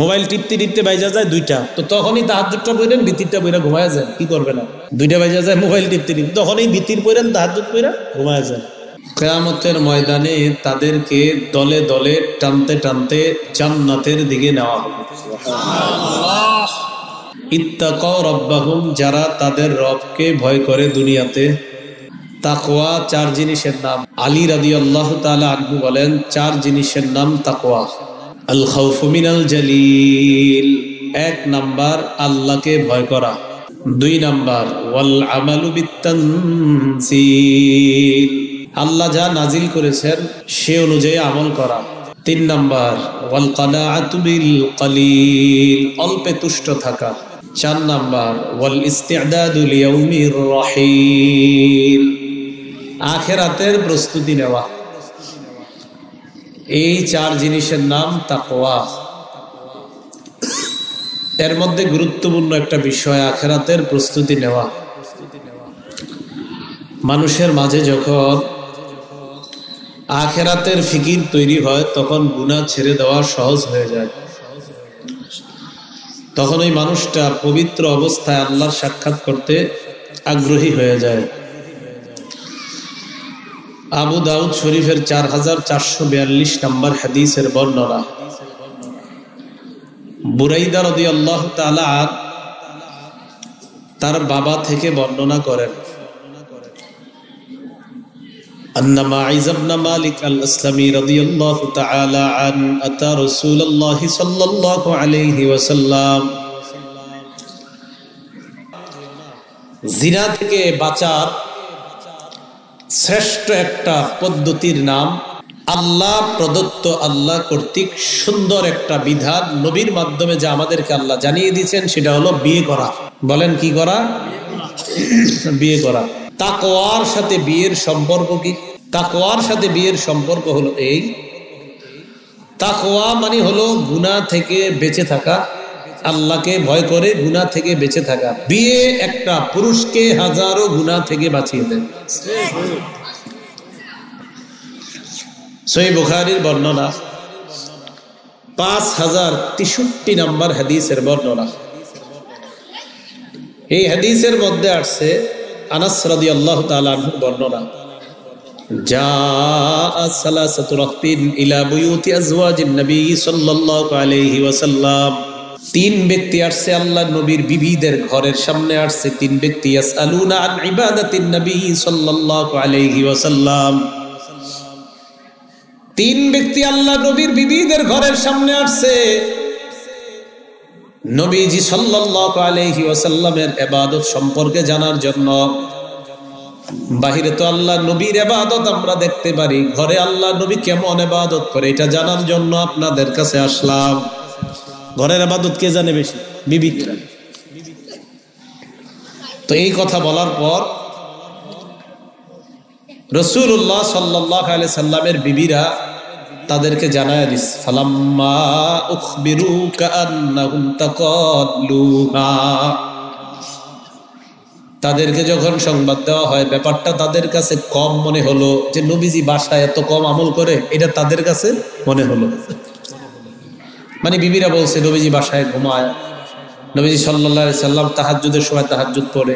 Mobile টিপতে টিপতে বাইজা যায় 2টা, তো তখনই তাহাজ্জুদটা পড়েন, ভিতিরটা পড়া ঘুমায় যান, কি করবে না? 2টা বাইজা যায় মোবাইল টিপতে টিপতে, তখনই ভিতির পড়েন, তাহাজ্জুদ পড়া ঘুমায় যান। কিয়ামতের ময়দানে তাদেরকে দলে দলে টানতে টানতে জান্নাতের দিকে নেওয়া হবে। সুবহানাল্লাহ। ইত্তাকাউ রাব্বাহুম, যারা তাদের রবকে ভয় করে দুনিয়াতে। তাকওয়া 4 জিনিসের নাম। আলী রাদিয়াল্লাহু তাআলা আনহু বলেন 4 জিনিসের নাম তাকওয়া। আল খাউফু মিনাল জালিল, 1 নাম্বার আল্লাহকে ভয় করা। 2 নাম্বার ওয়াল আমালু বিত্তানজিল, আল্লাহ যা নাজিল করেছেন সে অনুযায়ী আমল করা। 3 নাম্বার ওয়াল কানাআতু বিল কালিল, অল্পে তুষ্ট থাকা। 4 নাম্বার ওয়াল ইস্তি'দাদু লিয়াউমির রাহিল, আখিরাতের প্রস্তুতি নেওয়া। এই 4 জিনিসের নাম তাকওয়া। এর মধ্যে গুরুত্বপূর্ণ একটা বিষয় আখিরাতের প্রস্তুতি নেওয়া। মানুষের মাঝে যখন আখিরাতের ফিকির তৈরি হয় তখন গুনাহ ছেড়ে দেওয়া সহজ হয়ে যায়। তখন ওই মানুষটা পবিত্র অবস্থায় আল্লাহর সাক্ষাৎ করতে আগ্রহী হয়ে যায়। আবু দাউদ শরীফের 4442 নম্বর হাদিসের বর্ণনা। বুরাইদা রাদিয়াল্লাহু তাআলা তার বাবা থেকে বর্ণনা করেন, আন্না মাইজ ইবনে মালিক আল-আসলামি রাদিয়াল্লাহু তাআলা আন আতা রাসূলুল্লাহ সাল্লাল্লাহু আলাইহি ওয়াসাল্লাম, জিনা থেকে বাঁচার শ্রেষ্ঠ একটা পদ্ধতির নাম আল্লাহ প্রদত্ত, আল্লাহ কর্তৃক সুন্দর একটা বিধান নবীর মাধ্যমে যা আমাদেরকে আল্লাহ জানিয়ে দিয়েছেন সেটা হলো বিয়ে করা। বলেন কি করা? বিয়ে করা। তাকওয়ার সাথে বিয়ের সম্পর্ক কি? তাকওয়ার সাথে বিয়ের সম্পর্ক হলো এই, তাকওয়া মানে হলো গুনাহ থেকে বেঁচে থাকা, আল্লাহকে ভয় করে গুনাহ থেকে বেঁচে থাকা। বিয়ে একটা পুরুষকে হাজারো গুনাহ থেকে বাঁচিয়ে দেয়। সহিহ বুখারীর বর্ণনা, 5063 নম্বর হাদিসের বর্ণনা। এই হাদিসের মধ্যে আসছে আনাস রাদিয়াল্লাহু তাআলা আনহুর বর্ণনা, জাআ সালাসাতু রাহতিন ইলা বুয়ুতি আজওয়াজিন নবী সাল্লাল্লাহু আলাইহি ওয়াসাল্লাম, 3 ব্যক্তি আসছে আল্লাহর নবীর বিবিদের ঘরের সামনে আসছে। 3 ব্যক্তি ইয়াসআলুনা আন ইবাদাতিন নবী সাল্লাল্লাহু আলাইহি ওয়াসাল্লাম, 3 ব্যক্তি আল্লাহর নবীর বিবিদের ঘরের সামনে আসছে নবীজি সাল্লাল্লাহু আলাইহি ওয়াসাল্লামের ইবাদত সম্পর্কে জানার জন্য। বাহিরে তো আল্লাহ নবীর ইবাদত আমরা দেখতে পারি, ঘরে আল্লাহ নবী কেমন ইবাদত করে এটা জানার জন্য আপনাদের কাছে আসলাম। ঘরের ইবাদত কে জানে বেশি? বিবি। তো এই কথা বলার পর রাসূলুল্লাহ সাল্লাল্লাহু আলাইহি সাল্লামের বিবিরা তাদেরকে জানায় দিস, ফালাম্মা উখবিরু কাআন্নাহুম তাকাল্লুহা, তাদেরকে যখন সংবাদ দেওয়া হয় ব্যাপারটা তাদের কাছে কম মনে হলো, যে নবীজি বাসায় এত কম আমল করে, এটা তাদের কাছে মনে হলো। মানে বিবিরা বলছে নবীজি বাসায় ঘুমায়, নবীজি সাল্লাল্লাহু আলাইহি সাল্লাম তাহাজ্জুদের সময় তাহাজ্জুদ পড়ে,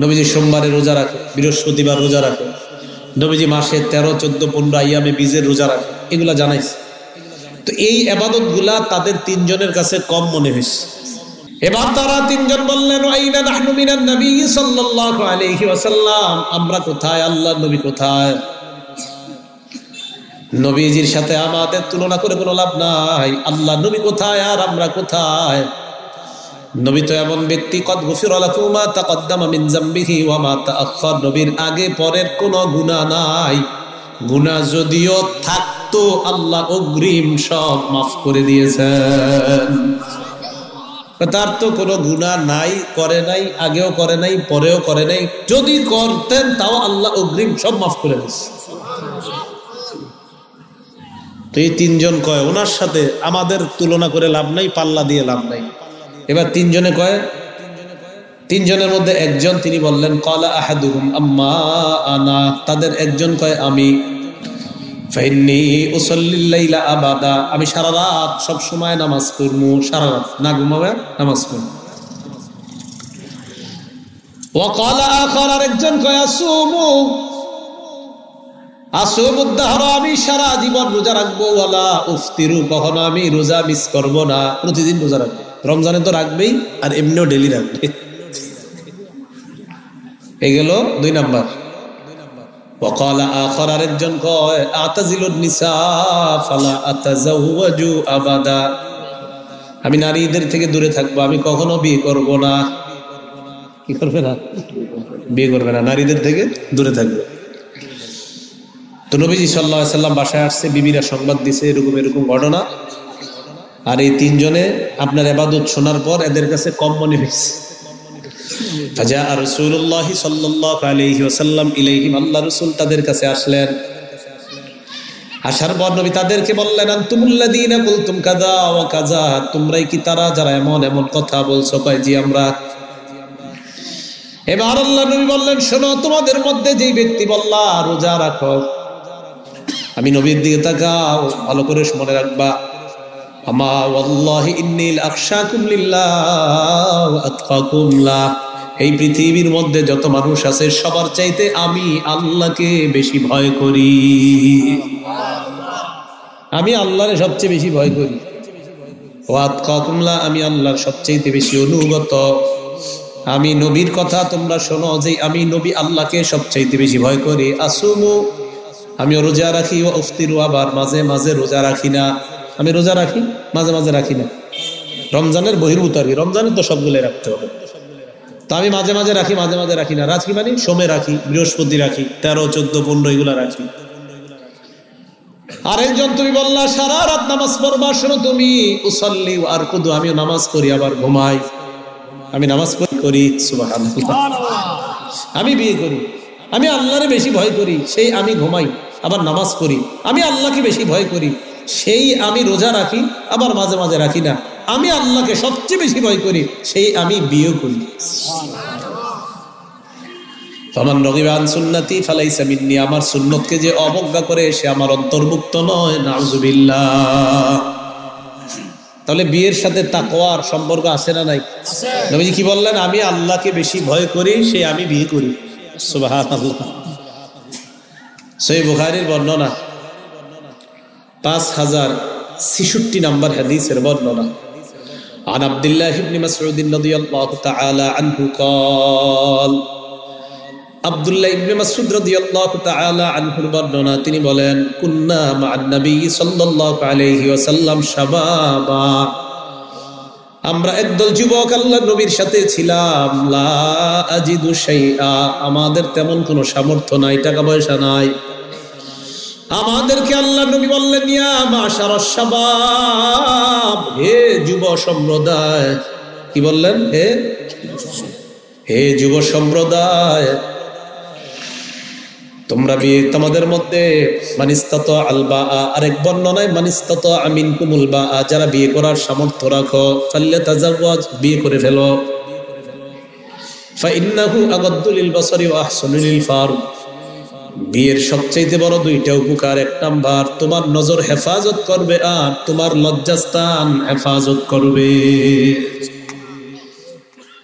নবীজি সোমবারে রোজা রাখে, বৃহস্পতিবার রোজা রাখে, নবীজি মাসে 13, 14, 15 আইয়ামে বীজের রোজা রাখে, এগুলা জানাইছে। তো এই ইবাদত গুলা তাদের 3 জনের কাছে কম মনে হয়েছে। এবার তারা 3 জন বললেন, আইনা নাহনু মিনান নবী সাল্লাল্লাহু আলাইহি ওয়াসাল্লাম, আমরা কোথায়, আল্লাহর নবী কোথায়? নবীজির সাথে আমাদের তুলনা করে কোনো লাভ নাই। আল্লাহ নবী কোথায় আর আমরা কোথায়? নবী তো এমন ব্যক্তি, কদ গুফিরা লাহু মা তাকদ্দামা মিন যামবিহি ওয়া মা তাআখার, নবীর আগে পরের কোনো গুনাহ নাই। গুনাহ যদিও থাকতো আল্লাহ অগ্রিম সব মাফ করে দিয়েছেন। তার তো কোনো গুনাহ নাই, করে নাই, আগেও করে নাই, পরেও করে নাই। যদি করতেন তাও আল্লাহ অগ্রিম সব মাফ করে দিয়েছে। তো এই 3 জন কয় ওনার সাথে আমাদের তুলনা করে লাভ নাই, পাল্লা দিয়ে লাভ নাই। এবার 3 জনে কয়, 3 জনের মধ্যে একজন তিনি বললেন, ক্বালা আহাদুহুম আম্মা আনা, তাদের একজন কয় আমি, ফাইন্নী উসাল্লিল লাইলা আবাদা, আমি সারা রাত সব সময় নামাজ পড়মু, সারা রাত না ঘুমাবে নামাজ পড়মু। ওয়াকালা আখার, আরেকজন কয় আসুমু আসুমুদ্দাহর, আমি সারা জীবন রোজা রাখবো, ওয়ালা উফতিরু, কখনো আমি রোজা মিস করব না, প্রতিদিন রোজা রাখবো। রমজানে তো রাখবেই, আর এমনিও ডেলি রাখবে। এই গেল 2 নাম্বার। ওয়াকালা আখার, আরেকজন কয় আতাজিলুন নিসা ফালা আতাজাওয়াজু আবাদা, আমি নারীদের থেকে দূরে থাকবো, আমি কখনো বিয়ে করব না। কি করবে না? বিয়ে করবে না, নারীদের থেকে দূরে থাকবে। তো নবীজি সাল্লাল্লাহু আলাইহি সাল্লাম বাসায় আসছে, বিবিরা সংবাদ দিছে এরকম এরকম ঘটনা, আর এই 3 জনে আপনার ইবাদত শোনার পর এদের কাছে কম মনে হয়েছে। ফাজা রাসূলুল্লাহ সাল্লাল্লাহু আলাইহি ওয়াসাল্লাম ইলাইহিম, আল্লাহ রাসূল তাদের কাছে আসলেন। আসার পর নবী তাদেরকে বললেন, আনতুমুল্লাযীনা কুলতুম কাযা ওয়া কাযা, তোমরাই কি তারা যারা এমন এমন কথা বলছো? কয় জি আমরা। এবার আল্লাহ নবী বললেন, শোনো, তোমাদের মধ্যে যেই ব্যক্তি বললা রোজা রাখো, আমি নবীর দিকে তাকাও, ভালো করে মনে রাখবা, আমা ওয়াল্লাহি ইন্নী লাখশাকুম লিল্লাহ ওয়া আতকাকুম লা, এই পৃথিবীর মধ্যে যত মানুষ আছে সবার চাইতে আমি আল্লাহকে বেশি ভয় করি। আমি আল্লাহরে সবচেয়ে বেশি ভয় করি। ওয়া আতকাকুম লা, আমি আল্লাহর সবচেয়ে বেশি অনুগত। আমি নবীর কথা তোমরা শোনো যে আমি নবী আল্লাহকে সবচাইতে বেশি ভয় করি। আসুমু, আমিও রোজা রাখি, ও উফতিরু, আবার মাঝে মাঝে রোজা রাখি না। আমি রোজা রাখি, মাঝে মাঝে রাখি না। রমজানের বহির্ভূত আর কি, রমজানের তো সবগুলো রাখতে হবে। তো আমি মাঝে মাঝে রাখি, মাঝে মাঝে রাখি না। রাখি মানে সোমে রাখি, বৃহস্পতি রাখি, 13, 14, 15 এগুলা রাখি। আরেকজন তুমি বললা সারা রাত নামাজ পড়বা, শোনো তুমি উসাল্লি ওয়া আরকুদু, আমিও নামাজ পড়ি আবার ঘুমাই। আমি নামাজ করি, সুবহানাল্লাহ। আমি বিয়ে করি, আমি আল্লাহরে বেশি ভয় করি, সেই আমি ঘুমাই আবার নামাজ পড়ি। আমি আল্লাহকে বেশি ভয় করি, সেই আমি রোজা রাখি আবার মাঝে মাঝে রাখি না। আমি আল্লাহকে সবচেয়ে বেশি ভয় করি, সেই আমি বিয়ে করি। ফামান রাগিবা আন সুন্নতি ফালাইসা মিন্নি, আমার সুন্নতকে যে অবজ্ঞা করে সে আমার অন্তর্ভুক্ত নয়। নাউযুবিল্লাহ। তাহলে বিয়ের সাথে তাকওয়ার সম্পর্ক আছে না নাই? নবীজি কি বললেন? আমি আল্লাহকে বেশি ভয় করি, সে আমি বিয়ে করি। সুবহানাল্লাহ। সহিহ বুখারীর বর্ণনা, 5066 নম্বর হাদিসের বর্ণনা। عن عبد الله بن مسعود رضي الله تعالى عنه قال, আব্দুল্লাহ ইবনে মাসউদ রাদিয়াল্লাহু তাআলা আনহুর বর্ণনা, তিনি বলেন, কুন্না মা'আন নবী সাল্লাল্লাহু আলাইহি ওয়াসাল্লাম শাবাবা, আমরা একদল যুবক আল্লাহর নবীর সাথে ছিলাম। লা আজিদু শাইআ, আমাদের তেমন কোনো সামর্থ্য নাই, টাকা পয়সা নাই। আমাদেরকে আল্লাহর নবী বললেন, ইয়া মাশারাশ শাবাব, হে যুব সম্প্রদায়। কি বললেন? হে যুব সম্প্রদায়, তোমরা বিয়ে, তোমাদের মধ্যে মানিস্তাত আলবা, আরেক বর্ণনায় মানিস্তাত আমিনকুমুল বা, যারা বিয়ে করার সামর্থ্য রাখো, ফাল্যাতাজাওয়াজ, বিয়ে করে ফেলো। ফাইন্নাহু আগাদ্দু লিল বাসারি ওয়া আহসানু লিল ফারজ, বিয়ের সবচেয়ে বড় 2টা উপকার। 1 নাম্বার, তোমার নজর হেফাজত করবে, আর তোমার লজ্জাস্থান হেফাজত করবে।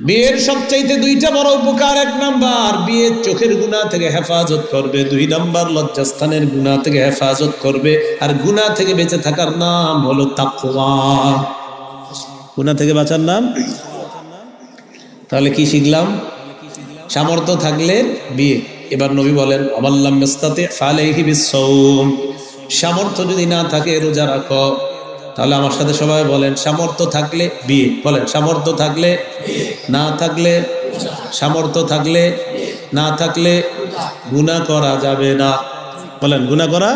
বিয়ের সবচাইতে 2টা বড় উপকার। 1 নাম্বার, বিয়ে চোখের গুনাহ থেকে হেফাজত করবে। 2 নাম্বার, লজ্জাস্থানের গুনাহ থেকে হেফাজত করবে। আর গুনাহ থেকে বেঁচে থাকার নাম হলো তাকওয়া। গুনাহ থেকে বাঁচার নাম। তাহলে কি শিখলাম? সামর্থ্য থাকলে বিয়ে। এবার নবী বলেন, আমাল্লাম ইস্তাতি ফালাইহি বিসসাওম, সামর্থ্য যদি না থাকে রোজা রাখো। তাহলে আমার সাথে সবাই বলেন, সামর্থ্য থাকলে বিয়ে। বলেন, সামর্থ্য থাকলে, না থাকলে, সামর্থ্য থাকলে, না থাকলে গুনাহ করা যাবে না। বলেন, গুনাহ করা।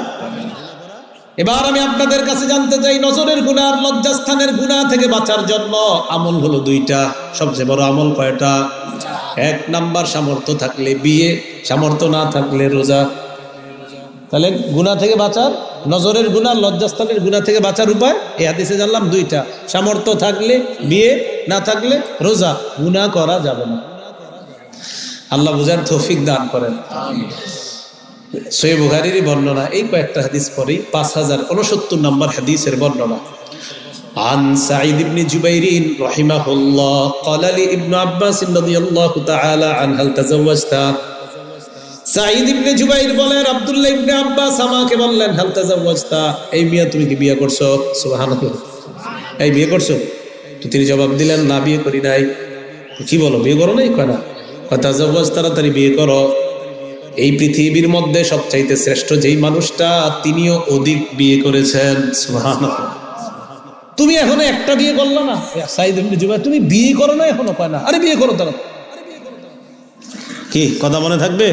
এবার আমি আপনাদের কাছে জানতে চাই, নজরের গুনাহ আর লজ্জাস্থানের গুনাহ থেকে বাঁচার জন্য আমল হলো 2টা। সবচেয়ে বড় আমল কয়টা? 1 নাম্বার, সামর্থ্য থাকলে বিয়ে, সামর্থ্য না থাকলে রোজা। তাহলে গুনাহ থেকে বাঁচার, নজরের গুনাহ, লজ্জাস্থানের গুনাহ থেকে বাঁচার উপায় এই হাদিসে জানলাম 2টা। সামর্থ্য থাকলে বিয়ে, না থাকলে রোজা। গুনাহ করা যাবে না। আল্লাহ বুঝার তৌফিক দান করেন। সহিহ বুখারীর বর্ণনা, এই কয়েকটা হাদিস পরেই 5069 নম্বর হাদিসের বর্ণনা। عن سعيد بن جبير رحمه الله قال لي ابن عباس رضي الله تعالى عنه هل تزوجت সাঈদ ইবনে জুবাইর বলেন আব্দুল্লাহ ইবনে আব্বাস আমাকে বললেন হাল তাজাওয়াজতা, এই মিয়া তুমি কি বিয়ে করছো? সুবহানাল্লাহ, এই বিয়ে করছো? তো তিনি জবাব দিলেন না, বিয়ে করি নাই। কি বলো, বিয়ে করো নাই? কয় না। তাজাওয়াজ, তাড়াতাড়ি বিয়ে করো। এই পৃথিবীর মধ্যে সবচাইতে শ্রেষ্ঠ যেই মানুষটা, তিনিও অধিক বিয়ে করেছেন। সুবহানাল্লাহ। তুমি এখনো একটা বিয়ে করলো না? সাঈদ ইবনে জুবাইর, তুমি বিয়ে করো না এখনো? কয় না। আরে বিয়ে করো তারা। কি কথা মনে থাকবে?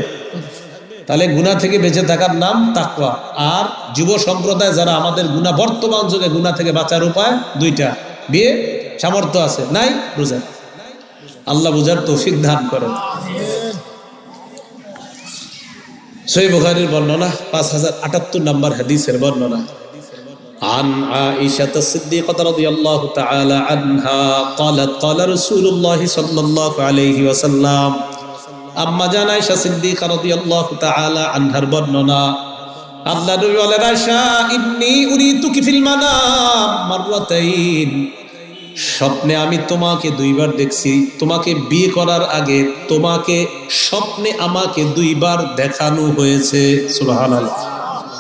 তাহলে গুনাহ থেকে বেঁচে থাকার নাম তাকওয়া। আর যুব সম্প্রদায় যারা আমাদের গুনাহ, বর্তমান যুগে গুনাহ থেকে বাঁচার উপায় দুইটা, বিয়ে সামর্থ্য আছে নাই বুঝেন, আল্লাহ বুঝার তৌফিক দান করেন। সহিহ বুখারীর বর্ণনা 5078 নম্বর হাদিসের বর্ণনা। عن عائشة الصديقة رضي الله تعالى عنها قالت قال رسول الله صلى الله عليه وسلم আম্মা জান আয়েশা সিদ্দিকা রাদিয়াল্লাহু তাআলা আনহার বর্ণনা, আল্লাহর নবী বলেন আয়েশা ইন্নী উরিতুকি ফিল মানাম মাররাতাইন, স্বপ্নে আমি তোমাকে দুইবার দেখছি। তোমাকে বিয়ে করার আগে তোমাকে স্বপ্নে আমাকে দুইবার দেখানো হয়েছে। সুবহানাল্লাহ।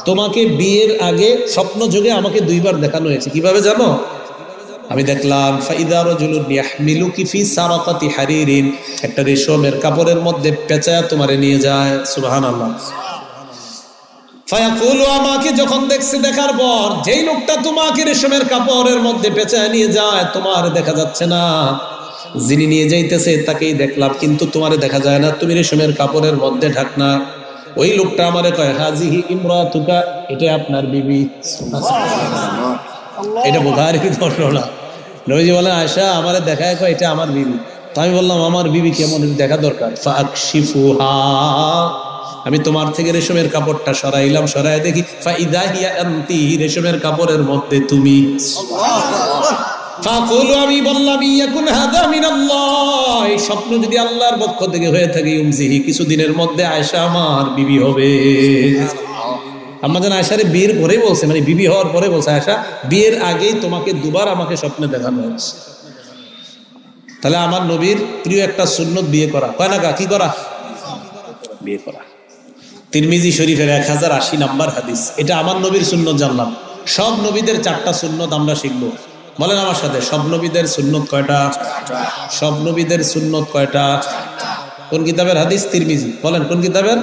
তোমাকে বিয়ের আগে স্বপ্ন যোগে আমাকে দুইবার দেখানো হয়েছে। কিভাবে জানো? আমি দেখলাম ফাইদা রাজুলুন ইয়াহমিলুকি ফি সারাকাতি হারিরিন, একটা রেশমের কাপড়ের মধ্যে পেঁচায়া তোমারে নিয়ে যায়। সুবহানাল্লাহ। ফায়াকুলু, আমাকে যখন দেখছে, দেখার পর যেই লোকটা তোমাকে রেশমের কাপড়ের মধ্যে পেঁচায়া নিয়ে যায়, তোমার দেখা যাচ্ছে না। যিনি নিয়ে যাইতেছে তাকেই দেখলাম, কিন্তু তোমারে দেখা যায় না, তুমি রেশমের কাপড়ের মধ্যে ঢাকনা। ওই লোকটা আমারে কয় হাজিহি ইমরাতুকা, এটা আপনার বিবি। এটা বুখারীর বর্ণনা। নবীজি বলেন আয়েশা আমারে দেখায় কয় এটা আমার বিবি। তো আমি বললাম আমার বিবি কেমন, দেখা দরকার। ফাকশিফুহা, আমি তোমার থেকে রেশমের কাপড়টা সরাইলাম, সরাই দেখি ফাইদা হিয়া আনতি, রেশমের কাপড়ের মধ্যে তুমি। ফাকুলু, আমি বললাম ইয়াকুন হাদা মিনাল্লাহ, এই স্বপ্ন যদি আল্লাহর পক্ষ থেকে হয়ে থাকে, ইউমজিহি, কিছুদিনের মধ্যে আয়েশা আমার বিবি হবে। আম্মা জান আয়েশারে বিয়ের পরে বলছে, মানে বিবি হওয়ার পরে বলছে আয়েশা বিয়ের আগেই তোমাকে দুবার আমাকে স্বপ্নে দেখানো হয়েছে। তাহলে আমার নবীর প্রিয় একটা সুন্নত বিয়ে করা। কয় না, কি করা? বিয়ে করা। তিরমিজি শরীফের 1080 নম্বর হাদিস। এটা আমার নবীর সুন্নত জানলাম। সব নবীদের 4টা সুন্নত আমরা শিখবো। বলেন আমার সাথে, সব নবীদের সুন্নত কয়টা? সব নবীদের সুন্নত কয়টা? কোন কিতাবের হাদিস? তিরমিজি। বলেন কোন কিতাবের?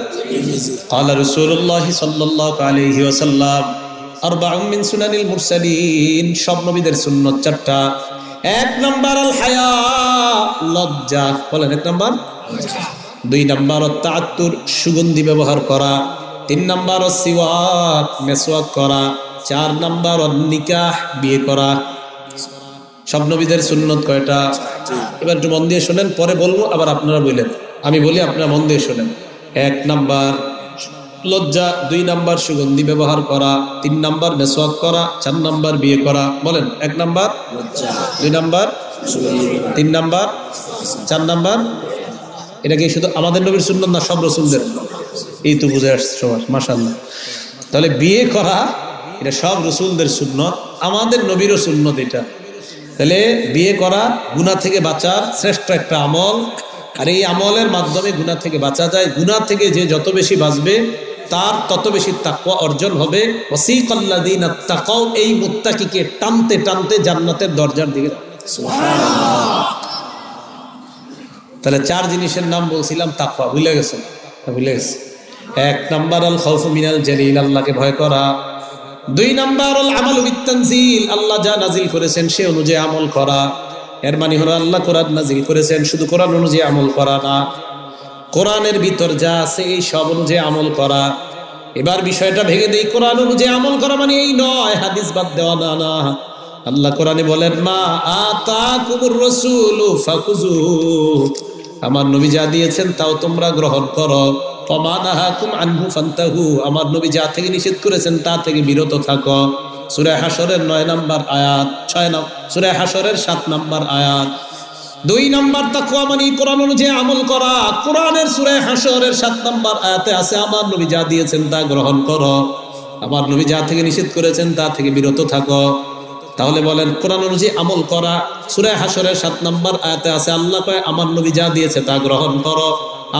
قال رسول الله صلى الله عليه وسلم أربع من سنن المرسلين, সব নবীদের সুন্নত 4টা। 1 নাম্বার আল হায়া, লজ্জা। বলেন 1 নাম্বার। 2 নাম্বার তাআত্তুর, সুগন্ধি ব্যবহার করা। 3 নাম্বার সিওয়াক, মেসওয়াক করা। 4 নাম্বার নিকাহ, বিয়ে করা। সব নবীদের সুন্নত কয়টা? এবার একটু মন দিয়ে শোনেন, পরে বলবো, আবার আপনারা বললেন, আমি বলি আপনারা মন দিয়ে শোনেন। 1 নাম্বার লজ্জা, 2 নাম্বার সুগন্ধি ব্যবহার করা, 3 নাম্বার মেসওয়াক করা, 4 নাম্বার বিয়ে করা। বলেন 1 নাম্বার লজ্জা, 2 নাম্বার সুগন্ধি, 3 নাম্বার, 4 নাম্বার। এটা কি শুধু আমাদের নবীর সুন্নত না সব রাসূলদের? এই তো বুঝে আসছে সবার, মাশাআল্লাহ। তাহলে বিয়ে করা এটা সব রাসূলদের সুন্নত, আমাদের নবীরও সুন্নত এটা। তাহলে বিয়ে করা গুনাহ থেকে বাঁচার শ্রেষ্ঠ একটা আমল। আর এই আমলের মাধ্যমে গুনাহ থেকে বাঁচা যায়। গুনাহ থেকে যে যত বেশি বাঁচবে তার তত বেশি তাকওয়া অর্জন হবে। ওয়াসিকাল্লাযীনা তাকাউ, এই মুত্তাকিকে টানতে টানতে জান্নাতের দরজার দিকে। সুবহানাল্লাহ। তাহলে 4 জিনিসের নাম বলছিলাম, তাকওয়া ভুলে গেছেন? ভুলে গেছে। 1 নাম্বার আল খাউফু মিনাল জালিল, আল্লাহকে ভয় করা। 2 নাম্বার আল আমালু বিত-তানজিল, আল্লাহ যা নাজিল করেছেন সে অনুযায়ী আমল করা। এর মানে হলো আল্লাহ কোরআন নাজিল করেছেন, শুধু কোরআন অনুযায়ী আমল করা না, কোরআনের ভিতর যা আছে এই সব অনুযায়ী আমল করা। এবার বিষয়টা ভেঙে দেই, কোরআন অনুযায়ী আমল করা মানে এই নয় হাদিস বাদ দেওয়া, না না। আল্লাহ কোরআনে বলেন মা আতাকুমুর রাসূলু ফাকুযু, আমার নবী যা দিয়েছেন তাও তোমরা গ্রহণ করো। ওমা নাহাকুম আনহু ফান্তাহু, আমার নবী যা থেকে নিষেধ করেছেন তা থেকে বিরত থাকো। সূরা হাশরের 9 নম্বর আয়াত, 6 নম্বর সূরা হাশরের 7 নম্বর আয়াত। 2 নাম্বার তাকওয়া মানে কোরআন অনুযায়ী আমল করা। কোরআনের সূরা হাশরের 7 নাম্বার আয়াতে আছে আমার নবী যা দিয়েছেন তা গ্রহণ করো, আমার নবী যা থেকে নিষেধ করেছেন তা থেকে বিরত থাকো। তাহলে বলেন কোরআন অনুযায়ী আমল করা। সূরা হাশরের 7 নাম্বার আয়াতে আছে আল্লাহ কয় আমার নবী যা দিয়েছে তা গ্রহণ করো,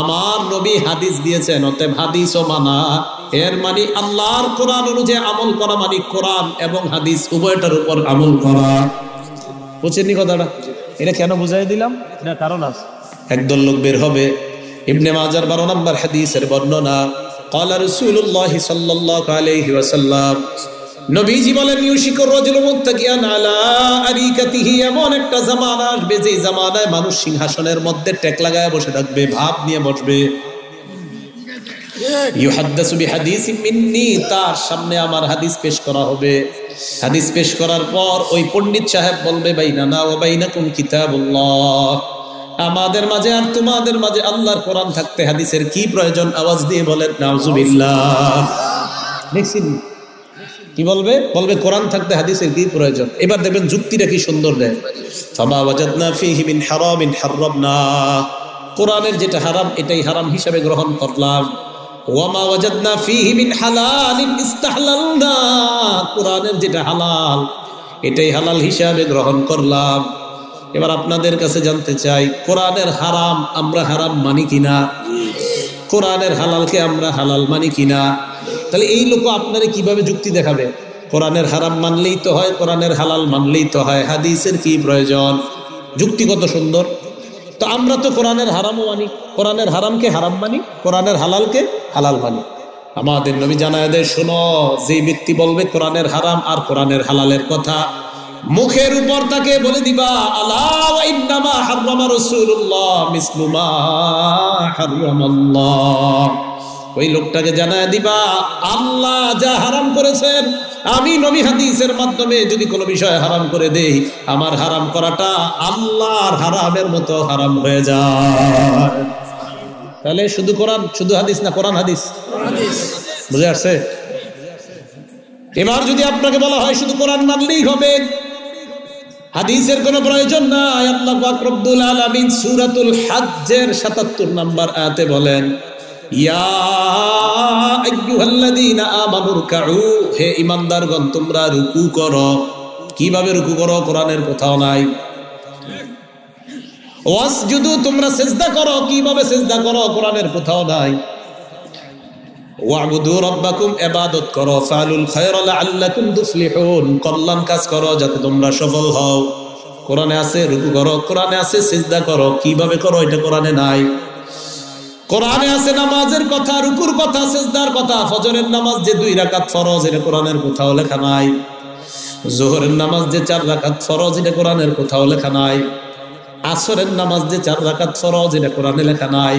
আমার নবী হাদিস দিয়েছেন অতএব হাদিসও মানা। এর মানে আল্লাহর কোরআন অনুযায়ী আমল করা মানে কোরআন এবং হাদিস উভয়টার উপর আমল করা। বুঝছেন কথাটা? এটা কেন বুঝাই দিলাম, এটা কারণ আছে। একদল লোক বের হবে, ইবনে মাজার 12 নম্বর হাদিসের বর্ণনা, ক্বালা রাসূলুল্লাহ সাল্লাল্লাহু আলাইহি ওয়াসাল্লাম, নবীজি বলেন ইউশিকুর রাজুলু মুত্তাকিয়ান আলা আরিকাতিহি, এমন একটা জামানা আসবে যে জামানায় মানুষ সিংহাসনের মধ্যে টেক লাগায় বসে থাকবে, ভাব নিয়ে বসবে। ইউহাদ্দাসু বিহাদিসিন মিন্নি, তার সামনে আমার হাদিস পেশ করা হবে। হাদিস পেশ করার পর ওই পণ্ডিত সাহেব বলবে বাইনানা ওয়া বাইনাকুম কিতাবুল্লাহ, আমাদের মাঝে আর তোমাদের মাঝে আল্লাহর কোরআন থাকতে হাদিসের কি প্রয়োজন? আওয়াজ দিয়ে বলেন নাউজুবিল্লাহ। দেখছেন কি বলবে? বলবে কোরআন থাকতে হাদিসের কি প্রয়োজন? এবার দেখবেন যুক্তিটা কি সুন্দর দেয়, ফামা ওয়াজাদনা ফীহি মিন হারামিন হারামনা, কোরআনের যেটা হারাম এটাই হারাম হিসাবে গ্রহণ করলাম। ওয়ামা ওয়াজাদনা ফীহি মিন হালালিন ইস্তাহলালনা, কোরআনের যেটা হালাল এটাই হালাল হিসাবে গ্রহণ করলাম। এবার আপনাদের কাছে জানতে চাই, কোরআনের হারাম আমরা হারাম মানি কিনা? কোরআনের হালালকে আমরা হালাল মানি কিনা? তাহলে এই লোক আপনারে কিভাবে যুক্তি দেখাবে? কোরআনের হারাম মানলেই তো হয়, কোরআনের হালাল মানলেই তো হয়, হাদিসের কি প্রয়োজন? যুক্তি কত সুন্দর। তো আমরা তো কোরআনের হারামও মানি, কোরআনের হারামকে হারাম মানি, কোরআনের হালালকে হালাল মানি। আমাদের নবী জানায় দেয়, শোনো, যে ব্যক্তি বলবে কোরআনের হারাম আর কোরআনের হালালের কথা, মুখের উপর তাকে বলে দিবা আলা ওয়া ইন্নামা হারামা রাসূলুল্লাহ মিসলু মা হারামাল্লাহ, ওই লোকটাকে জানায় দিবা আল্লাহ যা হারাম করেছেন আমি নবী হাদিসের মাধ্যমে যদি কোনো বিষয় হারাম করে দেই, আমার হারাম করাটা আল্লাহর হারামের মতো হারাম হয়ে যায়। তাহলে শুধু কোরআন শুধু হাদিস না, কোরআন হাদিস বুঝে আসছে? এবার যদি আপনাকে বলা হয় শুধু কোরআন মানলেই হবে, হাদিসের কোনো প্রয়োজন নাই, আল্লাহ পাক রব্বুল আলামিন সূরাতুল হজ্জের ৭৭ নম্বর আয়াতে বলেন, ইয়া আইয়ুহাল্লাযীনা আমানু রুকউ, হে ঈমানদারগণ তোমরা রুকু করো। কিভাবে রুকু করো? কোরআনের কোথাও নাই। ওয়াসজুদু, তোমরা সিজদা করো। কিভাবে সিজদা করো? কোরআনের কোথাও নাই। ওয়াবুদু রাব্বাকুম, ইবাদত করো। ফালুল খায়রা লাআল্লাকুম তুফলিহুন, কল্যাণ কাজ করো যাতে তোমরা সফল হও। কোরআনে আছে রুকু করো, কোরআনে আছে সিজদা করো। কিভাবে করো? এটা কোরআনে নাই। কোরআনে আছে নামাজের কথা, রুকুর কথা, সিজদার কথা। ফজরের নামাজ যে 2 রাকাত ফরজ, এটা কোরআনের কোথাও লেখা নাই। যোহরের নামাজ যে 4 রাকাত ফরজ, এটা কোরআনের কোথাও লেখা নাই। আসরের নামাজ যে 4 রাকাত ফরজ, এটা কোরআনে লেখা নাই।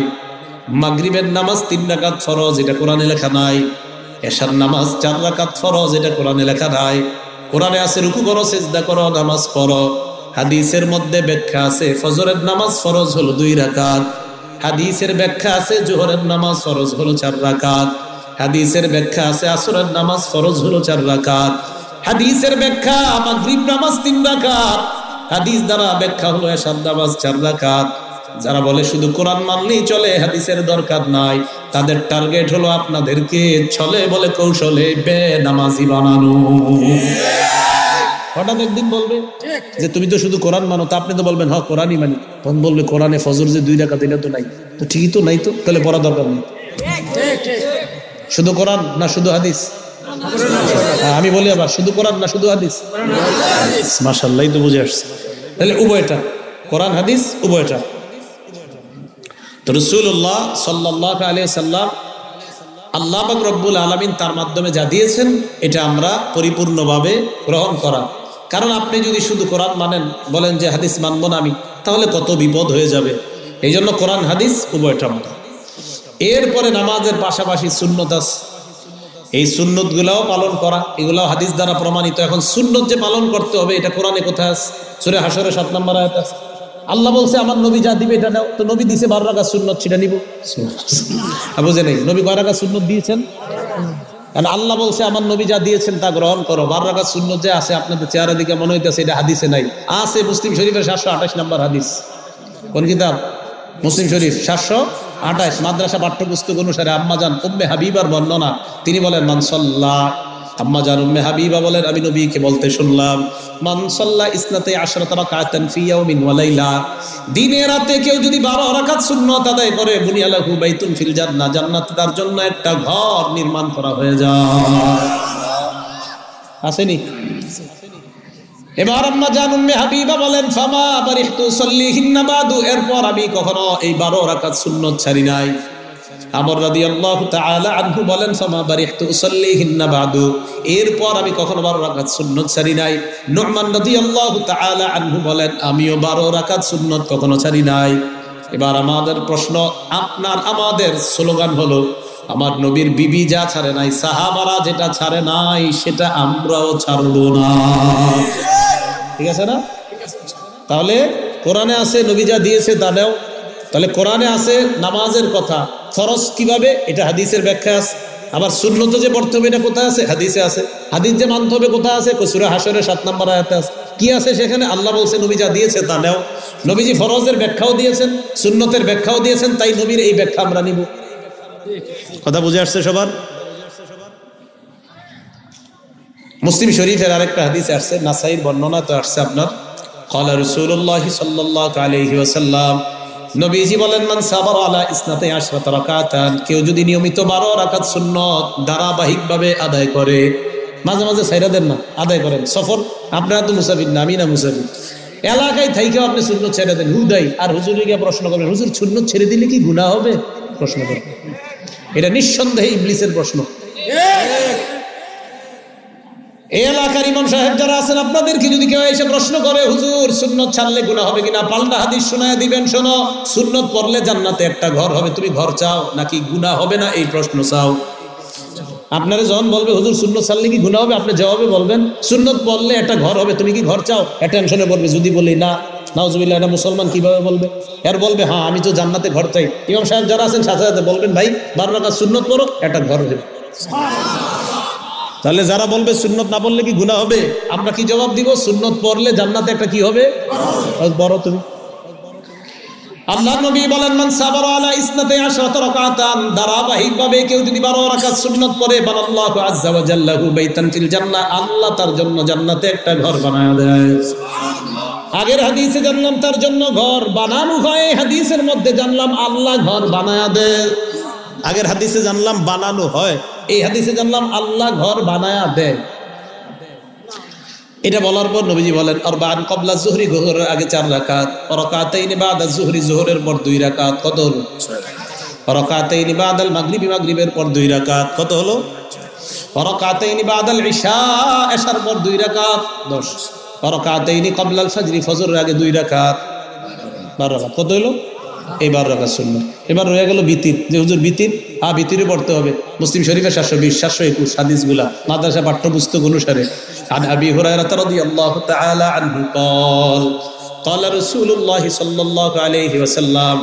মাগরিবের নামাজ 3 রাকাত ফরজ, এটা কোরআনে লেখা নাই। এশার নামাজ 4 রাকাত ফরজ, এটা কোরআনে লেখা নাই। কোরআনে আছে রুকু করো, সিজদা করো, নামাজ পড়ো। হাদিসের মধ্যে ব্যাখ্যা আছে ফজরের নামাজ ফরজ হলো 2 রাকাত। হাদিসের ব্যাখ্যা আছে যোহরের নামাজ ফরজ হলো 4 রাকাত। হাদিসের ব্যাখ্যা আছে আসরের নামাজ ফরজ হলো 4 রাকাত। হাদিসের ব্যাখ্যা মাগরিব নামাজ 3 রাকাত। হাদিস দ্বারা ব্যাখ্যা হলো এশার নামাজ 4 রাকাত। যারা বলে শুধু কোরআন মানলেই চলে, হাদিসের দরকার নাই, তাদের টার্গেট হলো আপনাদেরকে ছলে বলে কৌশলে বেনামাজি বানানো। হঠাৎ একদিন বলবে যে তুমি তো শুধু কোরআন মানো, তা আপনি তো বলবেন হ্যাঁ কোরআনই মানি। তখন বলবে কোরআনে ফজর যে 2 রাকাত এটা তো নাই। তো ঠিকই তো নাই, তো তাহলে পড়া দরকার নেই। শুধু কোরআন না শুধু হাদিস? আমি বলি আবার শুধু কোরআন না শুধু হাদিস? মাশাআল্লাহ, তো বুঝে আসছে। তাহলে উভয়টা, কোরআন হাদিস উভয়টা। তো রাসূলুল্লাহ সাল্লাল্লাহু আলাইহি সাল্লাম, আল্লাহ পাক রব্বুল আলামিন তার মাধ্যমে যা দিয়েছেন এটা আমরা পরিপূর্ণভাবে গ্রহণ করা। কারণ আপনি যদি শুধু কোরআন মানেন, বলেন যে হাদিস মানবো না আমি, তাহলে কত বিপদ হয়ে যাবে। এই জন্য কোরআন হাদিস উভয়টা মানা। এরপরে নামাজের পাশাপাশি সুন্নত আছে, এই সুন্নত গুলাও পালন করা, এগুলাও হাদিস দ্বারা প্রমাণিত। এখন সুন্নত যে পালন করতে হবে এটা কোরআনে কোথায় আছে? সূরা হাশরের 7 নম্বর আয়াত আছে। আল্লাহ বলছে আমার নবী যা দিবে এটা নাও। তো নবী দিছে 12 রাকাত সুন্নত, সেটা নিব। বুঝে নেই নবী 12 রাকাত সুন্নত দিয়েছেন। কারণ আল্লাহ বলছে আমার নবী যা দিয়েছেন তা গ্রহণ করো। 12 রাকাত সুন্নত যে আছে আপনাদের চেহারা দিকে মনে হইতেছে এটা হাদিসে নাই, আছে মুসলিম শরীফের 728 নম্বর হাদিস। কোন কিতাব? মুসলিম শরীফ 728 মাদ্রাসা পাঠ্যপুস্তক অনুসারে আম্মাজান উম্মে হাবিবার বর্ণনা। তিনি বলেন মান সাল্লা, আম্মাজান উম্মে হাবিবা বলেন আমি নবীকে বলতে শুনলাম, মান সাল্লা ইসনাতাই আশরাতা রাকাতান ফি ইয়াউমিন ওয়া লাইলা, দিনে রাতে কেউ যদি 12 রাকাত সুন্নাত আদায় করে, বুনিয়া লাহু বাইতুন ফিল জান্নাহ, জান্নাতে তার জন্য একটা ঘর নির্মাণ করা হয়ে যায়। আসেনি? এবার আম্মাজান উম্মে হাবিবা বলেন ফামা বারিহতু সাল্লিহিন্না বাদু, এরপর আমি কখনো এই 12 রাকাত সুন্নাত ছাড়ি নাই। আমর রাদিয়াল্লাহু তাআলা আনহু বলেন ফামা বারিহতু সাল্লিহিন্না বাদু, এরপর আমি কখনো 12 রাকাত সুন্নাত ছাড়ি নাই। নু'মান রাদিয়াল্লাহু তাআলা আনহু বলেন আমিও 12 রাকাত সুন্নাত কখনো ছাড়ি নাই। এবার আমাদের প্রশ্ন, আপনার আমাদের স্লোগান হলো আমার নবীর বিবি যা ছাড়ে নাই, সাহাবারা যেটা ছাড়ে নাই, সেটা আমরাও ছাড়বো না। ঠিক আছে না? তাহলে কোরআনে আছে নবী যা দিয়েছে তা নেও। তাহলে কোরআনে আছে নামাজের কথা, ফরজ কিভাবে, এটা হাদিসের ব্যাখ্যা আছে। আবার সুন্নত যে পড়তে হবে এটা কোথায় আছে? হাদিসে আছে। হাদিস যে মানতে হবে কোথায় আছে? সূরা হাশরের 7 নম্বর আয়াতে আছে। কি আছে সেখানে? আল্লাহ বলছে নবী যা দিয়েছে তা নেও। নবীজি ফরজের ব্যাখ্যাও দিয়েছেন, সুন্নতের ব্যাখ্যাও দিয়েছেন, তাই নবীর এই ব্যাখ্যা আমরা নিব। কথা বুঝে আসছে সবার? মুসলিম শরীফের আরেকটা হাদিসে আসছে, নাসাইর বর্ণনা তো আসছে আপনার, ক্বালা রাসূলুল্লাহ সাল্লাল্লাহু আলাইহি ওয়াসাল্লাম, নবীজি বলেন মান সাবারা আলা ইসনাতাই আশরাতা রাকাতান, কেউ যদি নিয়মিত 12 রাকাত সুন্নাত ধারাবাহিকভাবে আদায় করে, মাঝে মাঝে ছাইরা দেন না, আদায় করেন। সফর, আপনারা তো মুসাফির না, আমি না মুসাফির, এলাকায় থাইকেও আপনি সুন্নত ছেড়ে দেন হুদাই, আর হুজুরকে প্রশ্ন করবেন হুজুর সুন্নত ছেড়ে দিলে কি গুনাহ হবে? প্রশ্ন করবেন। এটা নিঃসন্দেহে ইবলিসের প্রশ্ন। এই এলাকার ইমাম সাহেব যারা আছেন, আপনাদেরকে যদি কেউ এসে প্রশ্ন করে হুজুর সুন্নত ছাড়লে গুনাহ হবে কিনা, পাল্টা হাদিস শোনায় দিবেন, শোনো সুন্নত পড়লে জান্নাতে একটা ঘর হবে, তুমি ঘর চাও নাকি গুনাহ হবে না, এই প্রশ্ন চাও। আপনারা যখন বলবে হুজুর সুন্নত ছাড়লে কি গুনাহ হবে, আপনি জবাবে বলবেন সুন্নত পড়লে একটা ঘর হবে, তুমি কি ঘর চাও? টেনশনে পড়বে যদি বলি না, নাউজুবিল্লাহ, এটা মুসলমান কিভাবে বলবে? এর বলবে হ্যাঁ আমি তো জান্নাতে ঘর চাই। ইমাম সাহেব যারা আছেন সাথে সাথে বলবেন ভাই 12 রাকাত সুন্নত পড়ো, একটা ঘর হবে। তাহলে যারা বলবে সুন্নত না পড়লে কি গুনাহ হবে, আমরা কি জবাব দিব? সুন্নত পড়লে জান্নাতে একটা কি হবে? বড় তুমি। আল্লাহর নবী বলেন মান সাবারা আলা ইসনাতাই আশরাতা রাকাতান, ধারাবাহিকভাবে কেউ যদি 12 রাকাত সুন্নাত পড়ে, বানাল্লাহু আযজা ওয়া জাল্লা লাহু বাইতান ফিল জান্নাহ, আল্লাহ তার জন্য জান্নাতে একটা ঘর বানায় দেয়। আগের হাদিসে জানলাম তার জন্য ঘর বানানো হয়, হাদিসের মধ্যে জানলাম আল্লাহ ঘর বানায় দেয়। আগের হাদিসে জানলাম বানানো হয়, এই হাদিসে জানলাম আল্লাহ ঘর বানায়া দেয়। এটা বলার পর নবীজি বলেন আরবাআন ক্বাবলা যুহরি, যোহরের আগে 4 রাকাত, রাকাতাইনি বাদা যুহরি, যোহরের পর 2 রাকাত, কত হলো? রাকাতাইনি বাদাল মাগরিবি, মাগরিবের পর 2 রাকাত, কত হলো? রাকাতাইনি বাদাল ইশা, ইশার পর 2 রাকাত, 10। রাকাতাইনি ক্বাবলাল ফজরি, ফজরের আগে 2 রাকাত, 12 রাকাত, কত হলো? এই 12 রাকাত সুন্নাত। এবার রয়ে গেল বিতির, যে হুজুর বিতির, হ্যাঁ বিতিরে পড়তে হবে। মুসলিম শরীফের 720 721 হাদিসগুলা মাদ্রাসা পাঠ্যপুস্তক অনুসারে। আন আবি হুরায়রা রাদিয়াল্লাহু তাআলা আনহু قال قال رسول الله صلى الله عليه وسلم,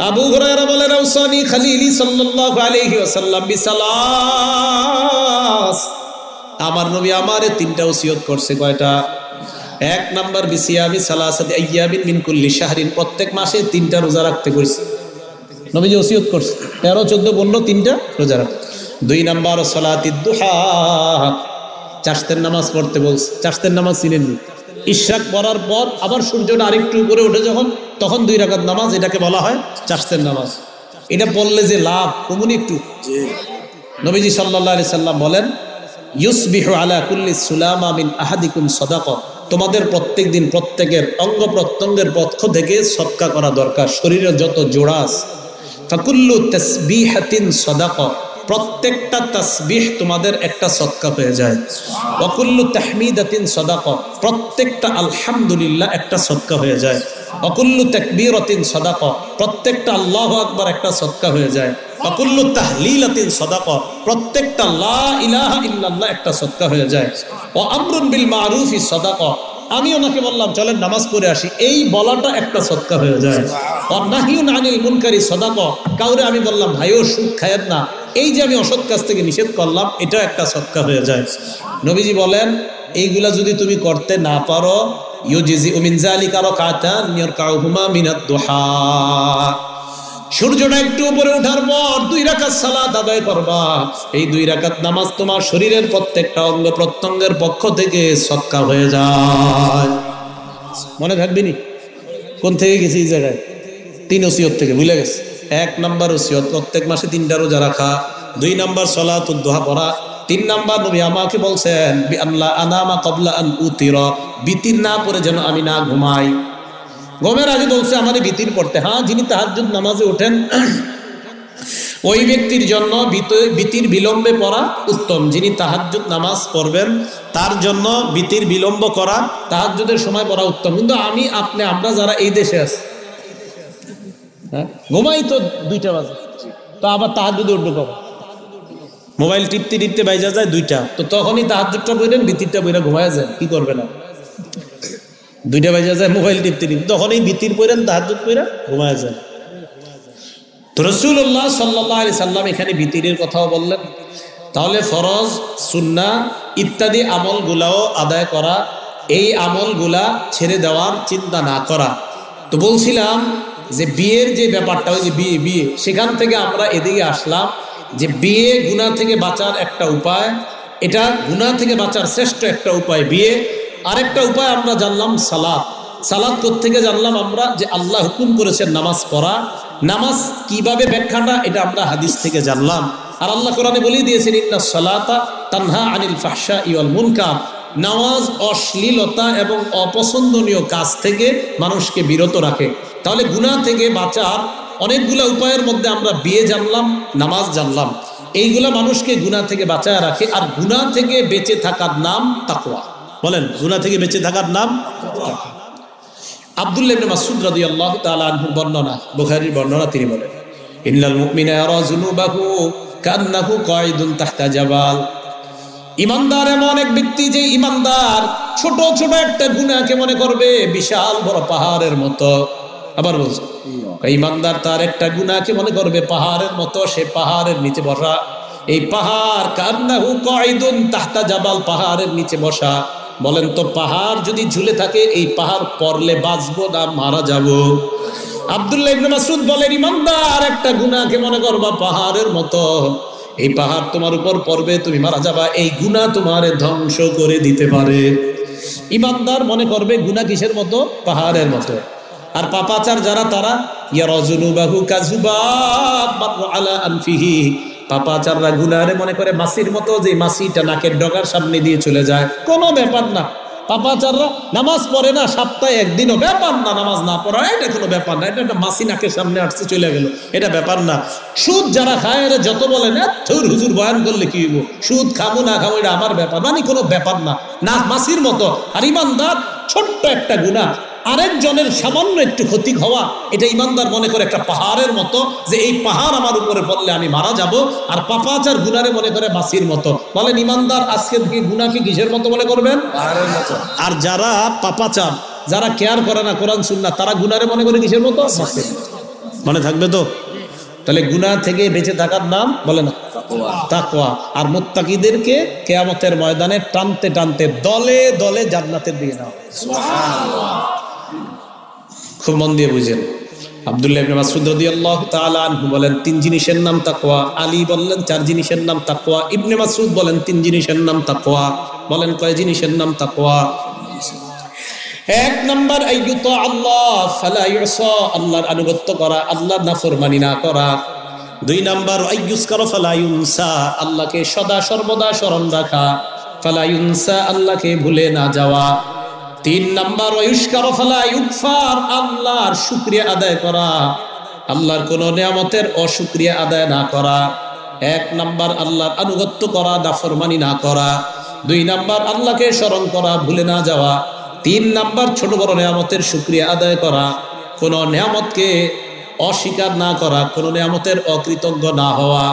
আবু হুরায়রা বলেন আউসানি খালিলি সাল্লাল্লাহু আলাইহি ওয়াসাল্লাম বিসালাস, আমার নবী আমারে 3টা ওসিয়ত করছে। কয়টা? 1 নাম্বার বিসিয়ামি সালাসাতি আইয়ামিন মিন কুল্লি শাহরিন, প্রত্যেক মাসে 3টা রোজা রাখতে কইছে নবীজি, ওসিয়ত করছে 13 14 15 3টা রোজা রাখতে। 2 নাম্বার সালাতিদ দুহা, চাশতের নামাজ পড়তে বলছে। চাশতের নামাজ চিনেননি? ইশরাক পড়ার পর আবার সূর্যটা আরেকটু উপরে ওঠে যখন, তখন 2 রাকাত নামাজ, এটাকে বলা হয় চাশতের নামাজ। এটা পড়লে যে লাভ কমনি একটু। নবীজি সাল্লাল্লাহু আলাইহি সাল্লাম বলেন ইউসবিহু আলা কুল্লি সুলামা মিন আহাদিকুম সাদাকা, তোমাদের প্রত্যেক দিন প্রত্যেকের অঙ্গ প্রত্যঙ্গের পক্ষ থেকে সদকা করা দরকার। শরীরের যত জোড়া আছে, ফাকুল্লু তাসবিহাতিন সাদাকা, প্রত্যেকটা তাসবিহ তোমাদের একটা সদকা হয়ে যায়। ওয়াকুল্লু তাহমিদাতিন সাদাকা, প্রত্যেকটা আলহামদুলিল্লাহ একটা সদকা হয়ে যায়। ওয়াকুল্লু তাকবীরাতিন সাদাকা, প্রত্যেকটা আল্লাহু আকবার একটা সদকা হয়ে যায়। ওয়াকুল্লু তাহলিলাতিন সাদাকা, প্রত্যেকটা লা ইলাহা ইল্লাল্লাহ একটা সদকা হয়ে যায়। ওয়া আমরুন বিল মারুফি সাদাকা, আমি ওনাকে বললাম চলেন নামাজ পড়ে আসি, এই বলাটা একটা সদকা হয়ে যায়। ওয়া নাহিউন আনিল মুনকারি সাদাকা, কাউরে আমি বললাম ভাইও সুদ খায়েন না, এই যে আমি অসৎ কাজ থেকে নিষেধ করলাম, এটা একটা সদকা হয়ে যায়। নবীজি বলেন এইগুলা যদি তুমি করতে না পারো ইউজিজু মিন যালিকা রাকাতান ইয়ারকাউহুমা মিনাদ দুহা। সূর্যটা একটু উপরে ওঠার পর 2 রাকাত সালাত আদায় করবা। এই 2 রাকাত নামাজ তোমার শরীরের প্রত্যেকটা অঙ্গ প্রত্যঙ্গের পক্ষ থেকে সদকা হয়ে যায়। মনে থাকবে নি? কোন থেকে গেছি এই জায়গায়? 3 ওসিয়ত থেকে ভুলে গেছে। 1 নাম্বার ওসিয়ত প্রত্যেক মাসে 3টা রোজা রাখা। 2 নাম্বার সালাতুদ দুহা পড়া। 3 নাম্বার নবী আমাকে বলছেন বিআল্লা আনামা ক্বাবলা আন উতিরা, বিতির না পড়ে যেন আমি না ঘুমাই। ঘুমের আগে বলছে আমাদের বিতির পড়তে। হ্যাঁ, যিনি তাহাজ্জুদ নামাজে ওঠেন ওই ব্যক্তির জন্য বিতির বিলম্বে পড়া উত্তম। যিনি তাহাজ্জুদ নামাজ পড়বেন তার জন্য বিতির বিলম্ব করা, তাহাজ্জুদের সময় পড়া উত্তম। কিন্তু আমি আপনি আমরা যারা এই দেশে আছি, হ্যাঁ, ঘুমাই তো 2টা বাজে, তো আবার তাহাজ্জুদে উঠবে কখন? মোবাইল টিপতে টিপতে বাইজা যায় 2টা, তো তখনই তাহাজ্জুদটা পড়েন, বিতিরটা পড়ে ঘুমায় যায়। কি করবে না? 2টা বাইজা যায় মোবাইল টিপতে টিপতে, তখনই বিতির পড়েন, তাহাজ্জুদ পড়ে ঘুমায় যায়। তো রাসূলুল্লাহ সাল্লাল্লাহু আলাইহি সাল্লাম এখানে বিতিরের কথাও বললেন। তাহলে ফরজ, সুন্নাহ ইত্যাদি আমলগুলাও আদায় করা, এই আমলগুলা ছেড়ে দেওয়ার চিন্তা না করা। তো বলছিলাম যে বিয়ের যে ব্যাপারটা, ওই যে বিয়ে সেখান থেকে আমরা এদিকে আসলাম যে বিয়ে গুনাহ থেকে বাঁচার একটা উপায়, এটা গুনাহ থেকে বাঁচার শ্রেষ্ঠ একটা উপায় বিয়ে। আরেকটা উপায় আমরা জানলাম সালাত। সালাত কোত্থেকে জানলাম আমরা? যে আল্লাহ হুকুম করেছেন নামাজ পড়া। নামাজ কিভাবে ব্যাখ্যাটা, এটা আমরা হাদিস থেকে জানলাম। আর আল্লাহ কোরআনে বলেই দিয়েছেন ইন্নাস সালাতা তানহা আনিল ফাহশাই ওয়াল মুনকার, নামাজ অশ্লীলতা এবং অপছন্দনীয় কাজ থেকে মানুষকে বিরত রাখে। তাহলে গুনাহ থেকে বাঁচার অনেকগুলো উপায়ের মধ্যে আমরা বিয়ে জানলাম, নামাজ জানলাম। এইগুলা মানুষকে গুনাহ থেকে বাঁচায় রাখে। আর গুনাহ থেকে বেঁচে থাকার নাম তাকওয়া। বলেন, গুনাহ থেকে বেঁচে থাকার নাম তাকওয়া। আব্দুল্লাহ ইবনে মাসউদ রাদিয়াল্লাহু তাআলা আনহু বর্ণনা, বুখারীর বর্ণনা, তিনি বলেন ইন্নাল মুমিনা ইয়ারা যুনুবাহু কান্নাহু কাঈদুন তাহতা জাবাল। ঈমানদার এমন এক ব্যক্তি যে ঈমানদার ছোট ছোট একটা গুনাহকে মনে করবে বিশাল বড় পাহাড়ের মতো। আবার বলছে ঈমানদার তার একটা গুনাহকে মনে করবে পাহাড়ের মতো, সে পাহাড়ের নিচে বসা। এই পাহাড় কান্নাহু কাঈদুন তাহতা জাবাল, পাহাড়ের নিচে বসা। বলেন তো পাহাড় যদি ঝুলে থাকে, এই পাহাড় পড়লে বাঁচবো না মারা যাব? আব্দুল্লাহ ইবনে মাসউদ বলেন ঈমানদার একটা গুনাহকে মনে করবা পাহাড়ের মতো, এই পাহাড় তোমার উপর পড়বে, তুমি মারা যাবা। এই গুনাহ তোমারে ধ্বংস করে দিতে পারে। ঈমানদার মনে করবে গুনাহ কিসের মতো? পাহাড়ের মতো। আর পাপাচার যারা, তারা ইয়ারাজুনুবাহু কাযুবাব মারু আলা আনফিহি, পাপাচাররা গুনাহরে মনে করে মাছির মতো, যে মাছিটা নাকের ডগার সামনে দিয়ে চলে যায়, কোনো ব্যাপার না। পাপাচাররা নামাজ পড়ে না, সপ্তাহে একদিনও, ব্যাপার না। নামাজ না পড়া এটা কোনো ব্যাপার না, এটা একটা মাছি নাকের সামনে আসছে চলে গেল, এটা ব্যাপার না। সুদ যারা খায়, এরা যত বলে না হুজুর বয়ান করলে কি হইব, সুদ খাবো না খাবো এটা আমার ব্যাপার, মানে কোনো ব্যাপার না, না মাছির মতো। আর ঈমানদার ছোট্ট একটা গুনাহ, আরেকজনের সামান্য একটু ক্ষতি হওয়া, এটা ঈমানদার মনে করে একটা পাহাড়ের মতো, যে এই পাহাড় আমার উপরে পড়লে আমি মারা যাব। আর পাপাচার গুনারে মনে করে মাছির মতো। বলেন ঈমানদার আজকে থেকে গুনাহকে কিসের মতো মনে করবেন? পাহাড়ের মতো। আর যারা পাপাচার, যারা কেয়ার করে না কোরআন সুন্নাহ, তারা গুনারে মনে করে কিসের মতো? মাছির। মনে থাকবে তো? তাহলে গুনাহ থেকে বেঁচে থাকার নাম বলে না তাকওয়া। আর মুত্তাকিদেরকে কিয়ামতের ময়দানে টানতে টানতে দলে দলে জান্নাতের দিকে নাও। সুবহানাল্লাহ। খুব মন দিয়ে বুঝেন। আব্দুল্লাহ ইবনে মাসউদ রাদিয়াল্লাহু তাআলা আনহু বলেন 3 জিনিসের নাম তাকওয়া। আলী বললেন 4 জিনিসের নাম তাকওয়া। ইবনে মাসউদ বলেন 3 জিনিসের নাম তাকওয়া। বলেন কয় জিনিসের নাম তাকওয়া? 1 নাম্বার আইয়ুতা আল্লাহ ফালা ইউসা, আল্লাহর আনুগত্য করা, আল্লাহর নাফরমানি না করা। 2 নাম্বার আইয়ুসকার ফালা ইউনসা, আল্লাহকে সদা সর্বদা স্মরণ রাখা, ফালা ইউনসা, আল্লাহকে ভুলে না যাওয়া। 3 নাম্বার ওয়ায়ুশকার ফালা ইউকফার, আল্লাহর শুকরিয়া আদায় করা, আল্লাহর কোন নিয়ামতের অশুকরিয়া আদায় না করা। 1 নাম্বার আল্লাহর আনুগত্য করা, নাফরমানি না করা। 2 নাম্বার আল্লাহকে স্মরণ করা, ভুলে না যাওয়া। 3 নাম্বার ছোট বড় নিয়ামতের শুকরিয়া আদায় করা, কোন নিয়ামতকে অস্বীকার না করা, কোন নিয়ামতের অকৃতজ্ঞ না হওয়া।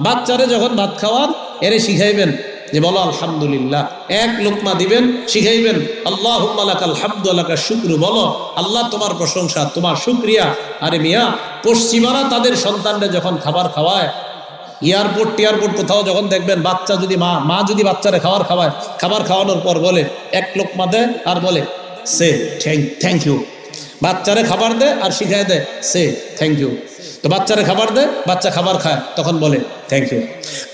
বাচ্চারে যখন ভাত খাওয়ান, এরে শিখাইবেন যে বলো আলহামদুলিল্লাহ। 1 লোকমা দিবেন, শিখাইবেন আল্লাহুম্মা লাকাল হামদু ওয়া লাকাশ শুকরু, বলো আল্লাহ তোমার প্রশংসা, তোমার শুকরিয়া। আরে মিয়া, পশ্চিমারা তাদের সন্তানরা যখন খাবার খাওয়ায়, এয়ারপোর্ট টিয়ারপোর্ট কোথাও যখন দেখবেন, বাচ্চা যদি মা যদি বাচ্চারে খাবার খাওয়ায়, খাবার খাওয়ানোর পর বলে 1 লোকমা দেয় আর বলে সে থ্যাংক ইউ। বাচ্চারে খাবার দে আর শিখায় দে সে থ্যাংক ইউ। তো বাচ্চারে খাবার দে, বাচ্চা খাবার খায়, তখন বলে থ্যাংক ইউ।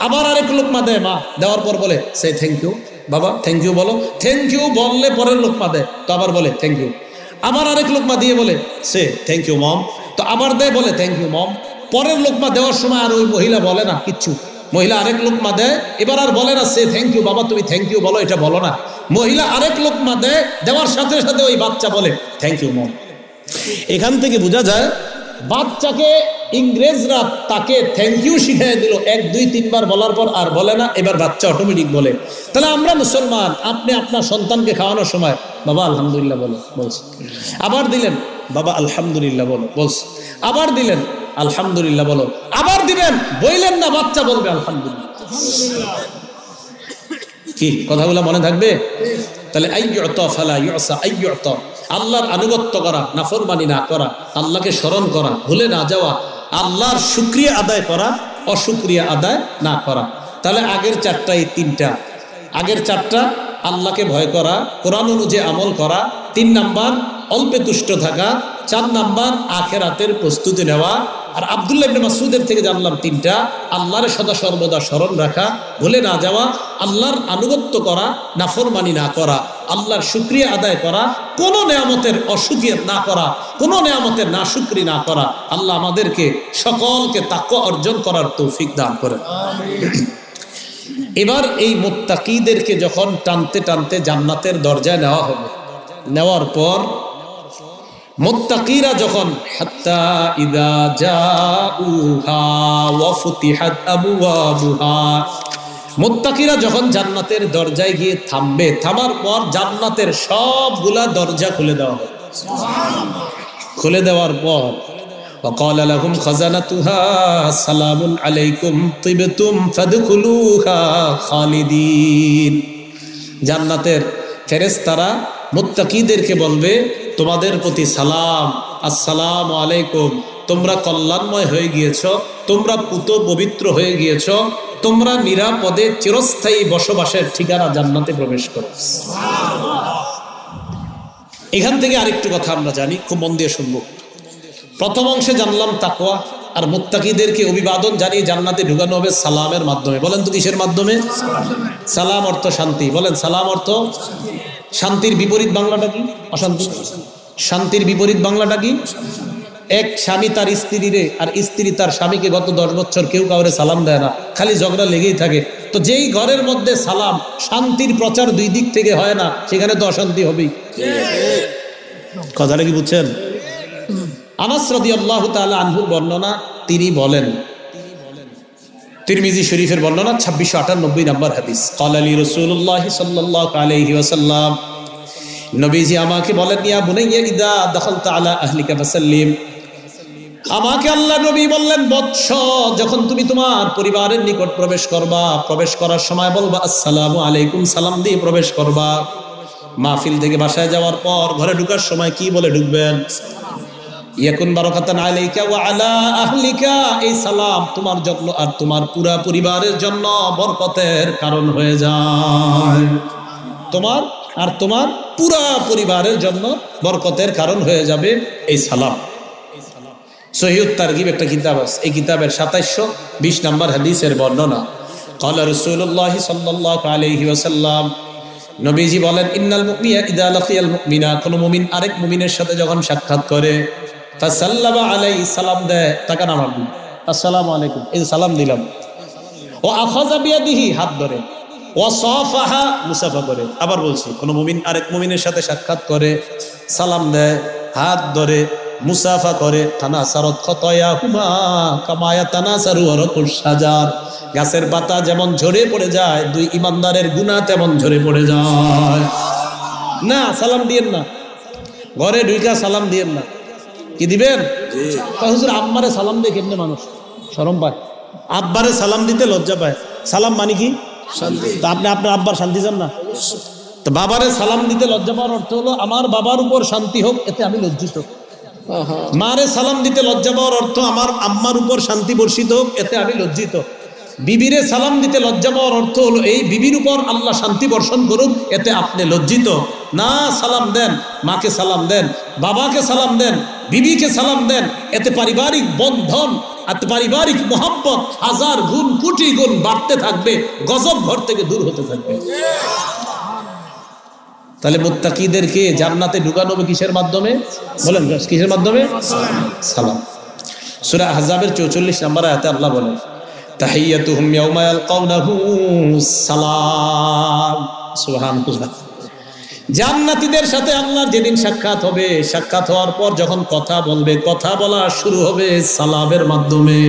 আবার আরেক লোকমা দেয় মা, দেওয়ার পর বলে সে থ্যাংক ইউ বাবা, থ্যাংক ইউ বলো। থ্যাংক ইউ বললে পরের লোকমা দেয়, তো আবার বলে থ্যাংক ইউ। আবার আরেক লোকমা দিয়ে বলে সে থ্যাংক ইউ মম, তো আবার দেয় বলে থ্যাংক ইউ মম। পরের লোকমা দেওয়ার সময় আর ওই মহিলা বলে না কিচ্ছু, মহিলা আরেক লোকমা দেয়, এবার আর বলে না সে থ্যাংক ইউ বাবা, তুমি থ্যাংক ইউ বলো, এটা বলো না। মহিলা আরেক লোকমা দেয়, দেওয়ার সাথে সাথে ওই বাচ্চা বলে থ্যাংক ইউ মম। এখান থেকে বোঝা যায় বাচ্চাকে ইংরেজরা তাকে থ্যাংক ইউ শিখিয়ে দিল, 1 2 3 বার বলার পর আর বলে না, এবার বাচ্চা অটোমেটিক বলে। তাহলে আমরা মুসলমান, আপনি আপনার সন্তানকে খাওয়ানোর সময় বাবা আলহামদুলিল্লাহ বলো বলছে, আবার দিলেন বাবা আলহামদুলিল্লাহ বলো বলছে, আবার দিলেন আলহামদুলিল্লাহ বলো, আবার দিবেন, বললেন না বাচ্চা বলবে আলহামদুলিল্লাহ। কি কথাগুলো মনে থাকবে? তাহলে আইয়ুতা ফালা ইউসা আইয়ুতা, আল্লাহর আনুগত্য করা, নাফরমানি না করা, আল্লাহকে স্মরণ করা, ভুলে না যাওয়া, আল্লাহর শুকরিয়া আদায় করা, অশুকরিয়া আদায় না করা। তাহলে আগের 4টা এই 3টা, আগের 4টা আল্লাহকে ভয় করা, কোরআন অনুযায়ী আমল করা, 3 নাম্বার অল্পে তুষ্ট থাকা, 4 নাম্বার আখিরাতের প্রস্তুতি নেওয়া। আর আব্দুল্লাহ ইবনে মাসউদের থেকে জানলাম 3টা, আল্লাহর সদা সর্বদা স্মরণ রাখা, ভুলে না যাওয়া, আল্লাহর আনুগত্য করা, নাফরমানি না করা, আল্লাহর শুকরিয়া আদায় করা, কোনো নেয়ামতের অশুকরিয়া না করা, কোনো নেয়ামতের নাশুকরি না করা। আল্লাহ আমাদেরকে সকলকে তাকওয়া অর্জন করার তৌফিক দান করেন। এবার এই মুত্তাকিদেরকে যখন টানতে টানতে জান্নাতের দরজায় নেওয়া হবে, নেওয়ার পর মুত্তাকিরা যখন হাত্তা ইযা জাউহা ওয়া ফুতিহাত আবওয়াবুহা, মুত্তাকিরা যখন জান্নাতের দরজায় গিয়ে থামবে, থামার পর জান্নাতের সবগুলা দরজা খুলে দেওয়া হবে। সুবহানাল্লাহ। খুলে দেওয়ার পর وقال لهم خزنتها سلام عليكم طبتم فادخلوها خالدين, জান্নাতের ফেরেশতারা মুত্তাকিদেরকে বলবে তোমাদের প্রতি সালাম, আসসালামু আলাইকুম, তোমরা কল্যাণময় হয়ে গিয়েছো, তোমরা পুত পবিত্র হয়ে গিয়েছো, তোমরা নিরাপদে চিরস্থায়ী বসবাসের ঠিকানা জান্নাতে প্রবেশ করো। এখান থেকে আরেকটু কথা আমরা জানি, খুব মন দিয়ে শুনবো। প্রথম অংশে জানলাম তাকওয়া, আর মুত্তাকিদেরকে অভিবাদন জানিয়ে জান্নাতে ঢুকানো হবে সালামের মাধ্যমে। বলেন তো কিসের মাধ্যমে? সালাম অর্থ শান্তি, বলেন সালাম অর্থ শান্তির বিপরীত বাংলাটা কি? অশান্তি। শান্তির বিপরীত বাংলাটা কি? এক স্বামী তার স্ত্রীরে আর স্ত্রী তার স্বামীকে গত 10 বছর কেউ কাউরে সালাম দেয় না, খালি ঝগড়া লেগেই থাকে। তো যেই ঘরের মধ্যে সালাম, শান্তির প্রচার 2 দিক থেকে হয় না, সেখানে তো অশান্তি হবেই। কথাটা কি বুঝছেন? আনাস রাদিয়াল্লাহু তাআলা আনহুর বর্ণনা, তিনি বলেন, তিরমিজি শরীফের বর্ণনা 2698 নম্বর হাদিস, ক্বালা লি রাসূলুল্লাহ সাল্লাল্লাহু আলাইহি ওয়াসাল্লাম, নবীজি আমাকে বলেন, ইয়া বুনাইয়া ইযা দাখালতা আলা আহলিকা ফাসাল্লিম, আমাকে আল্লাহ নবী বললেন, বৎস যখন তুমি তোমার পরিবারের নিকট প্রবেশ করবা, প্রবেশ করার সময় বলবা আসসালামু আলাইকুম, সালাম দিয়ে প্রবেশ করবা। মাহফিল থেকে বাসায় যাওয়ার পর ঘরে ঢোকার সময় কি বলে ঢুকবেন? ইয়াকুন বারাকাতান আলাইকা ওয়া আলা আহলিকা, এই সালাম তোমার জন্য আর তোমার পুরা পরিবারের জন্য বরকতের কারণ হয়ে যায়। তোমার আর তোমার পুরা পরিবারের জন্য বরকতের কারণ হয়ে যাবে এই সালাম। সহিহুত তারগিব একটা কিতাব আছে, এই কিতাবের 2720 নম্বর হাদিসের বর্ণনা, ক্বালা রাসূলুল্লাহ সাল্লাল্লাহু আলাইহি ওয়াসাল্লাম, নবীজি বলেন, ইন্নাল মুমিনা ইযা লাকিয়াল মুমিনা, কোন মুমিন আরেক মুমিনের সাথে যখন সাক্ষাৎ করে, ফাসাল্লামা আলাইহি, সালাম দেয়, তাকে নাম দিই আসসালামু আলাইকুম, এই সালাম দিলাম। ও আখাযা বিয়াদিহি, হাত ধরে, ও সাফাহা, মুসাফা করে। আবার বলছি, কোন মুমিন আরেক মুমিনের সাথে সাক্ষাৎ করে, সালাম দেয়, হাত ধরে, মুসাফা করে, তানাসারাত খাতায়াহুমা কামা ইয়াতানাসারু ওয়ারাকুশ শাজার, গাছের পাতা যেমন ঝরে পড়ে যায়, 2 ইমানদারের গুনাহ তেমন ঝরে পড়ে যায়। না, সালাম দিয়েন না, ঘরে ঢুইকা সালাম দিয়েন না। কি দিবেন? হুজুর আম্মারে সালাম দিয়ে কেমনে মানুষ শরম পায়? আব্বারে সালাম দিতে লজ্জা পায়। সালাম মানে কি? শান্তি। তা আপনি আপনার আব্বার শান্তি চান না? তো বাবারে সালাম দিতে লজ্জা পাওয়ার অর্থ হলো আমার বাবার উপর শান্তি হোক, এতে আমি লজ্জিত। মারে সালাম দিতে লজ্জা পাওয়ার অর্থ আমার আম্মার উপর শান্তি বর্ষিত হোক, এতে আমি লজ্জিত। বিবিরে সালাম দিতে লজ্জা পাওয়ার অর্থ হলো এই বিবির উপর আল্লাহ শান্তি বর্ষণ করুক, এতে আপনি লজ্জিত না। সালাম দেন, মাকে সালাম দেন, বাবাকে সালাম দেন, বিবিকে সালাম দেন, এতে পারিবারিক বন্ধন আর পারিবারিক মোহাব্বত হাজার গুণ কোটি গুণ বাড়তে থাকবে, গজব ঘর থেকে দূর হতে থাকবে। তাহলে মুত্তাকিদেরকে জান্নাতে ঢুকানো হবে কিসের মাধ্যমে? বলেন কিসের মাধ্যমে? সালাম। সূরা আহজাবের 44 নম্বর আয়াতে আল্লাহ বলেন তাহিয়াতুহুম ইয়াওমা ইয়ালকাউনাহু সালাম। সুবহানাল্লাহ। জান্নাতীদের সাথে আল্লাহ যেদিন সাক্ষাৎ হবে, সাক্ষাৎ হওয়ার পর যখন কথা বলবে, কথা বলা শুরু হবে সালামের মাধ্যমে।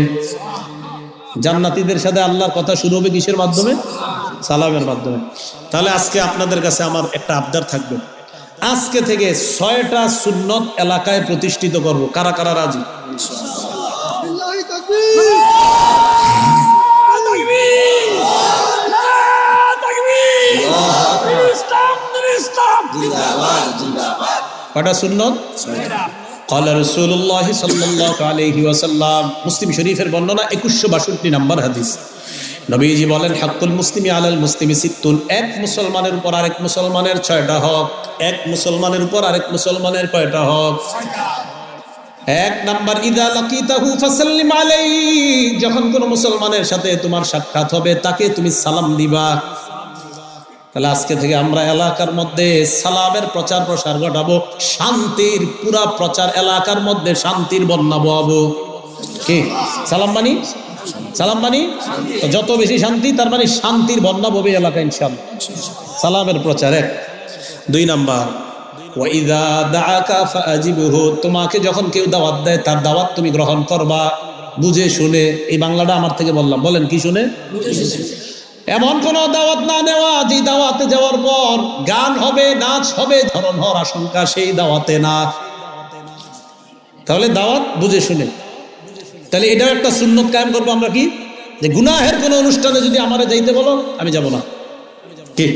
জান্নাতীদের সাথে আল্লাহর কথা শুরু হবে কিসের মাধ্যমে? সালামের মাধ্যমে। তাহলে আজকে আপনাদের কাছে আমার একটা আবদার থাকবে, আজকে থেকে 6টা সুন্নত এলাকায় প্রতিষ্ঠিত করব। কারা কারা রাজি? কটা সুন্নত? قال رسول الله صلى الله عليه وسلم, মুসলিম শরীফের বর্ণনা 2162 নম্বর হাদিস। নবীজি বলেন হাক্কুল মুসলিমি আলাল মুসলিমি সিত্তুন, এক মুসলমানের উপর আরেক মুসলমানের 6টা হক। এক মুসলমানের উপর আরেক মুসলমানের কয়টা হক? 1 নাম্বার ইদা লাকিতাহু ফাসাল্লিম আলাইহি, যখন কোন মুসলমানের সাথে তোমার সাক্ষাৎ হবে তাকে তুমি সালাম দিবা। তাহলে আজকে থেকে আমরা এলাকার মধ্যে সালামের প্রচার প্রসার ঘটাবো, শান্তির পুরা প্রচার, এলাকার মধ্যে শান্তির বন্যা বহাবো। কি সালাম মানি? সালাম মানি যত বেশি শান্তি, তার মানে শান্তির বন্যা ববে এলাকা ইনশাআল্লাহ। সালামের প্রচার 1। 2 নাম্বার ওয়াইদা দাআকা ফাআজিবহু, তোমাকে যখন কেউ দাওয়াত দেয় তার দাওয়াত তুমি গ্রহণ করবা বুঝে শুনে। এই বাংলাটা আমার থেকে বললাম, বলেন কি শুনে? এমন কোন দাওয়াত না নেওয়া যে দাওয়াতে যাওয়ার পর গান হবে, নাচ হবে, ধরন হওয়ার আশঙ্কা, সেই দাওয়াতে না। তাহলে দাওয়াত বুঝে শুনে। তাহলে এটাও একটা সুন্নত কায়েম করবো আমরা, কি যে গুনাহের কোন অনুষ্ঠানে যদি আমারে যাইতে বলো আমি যাব না। কি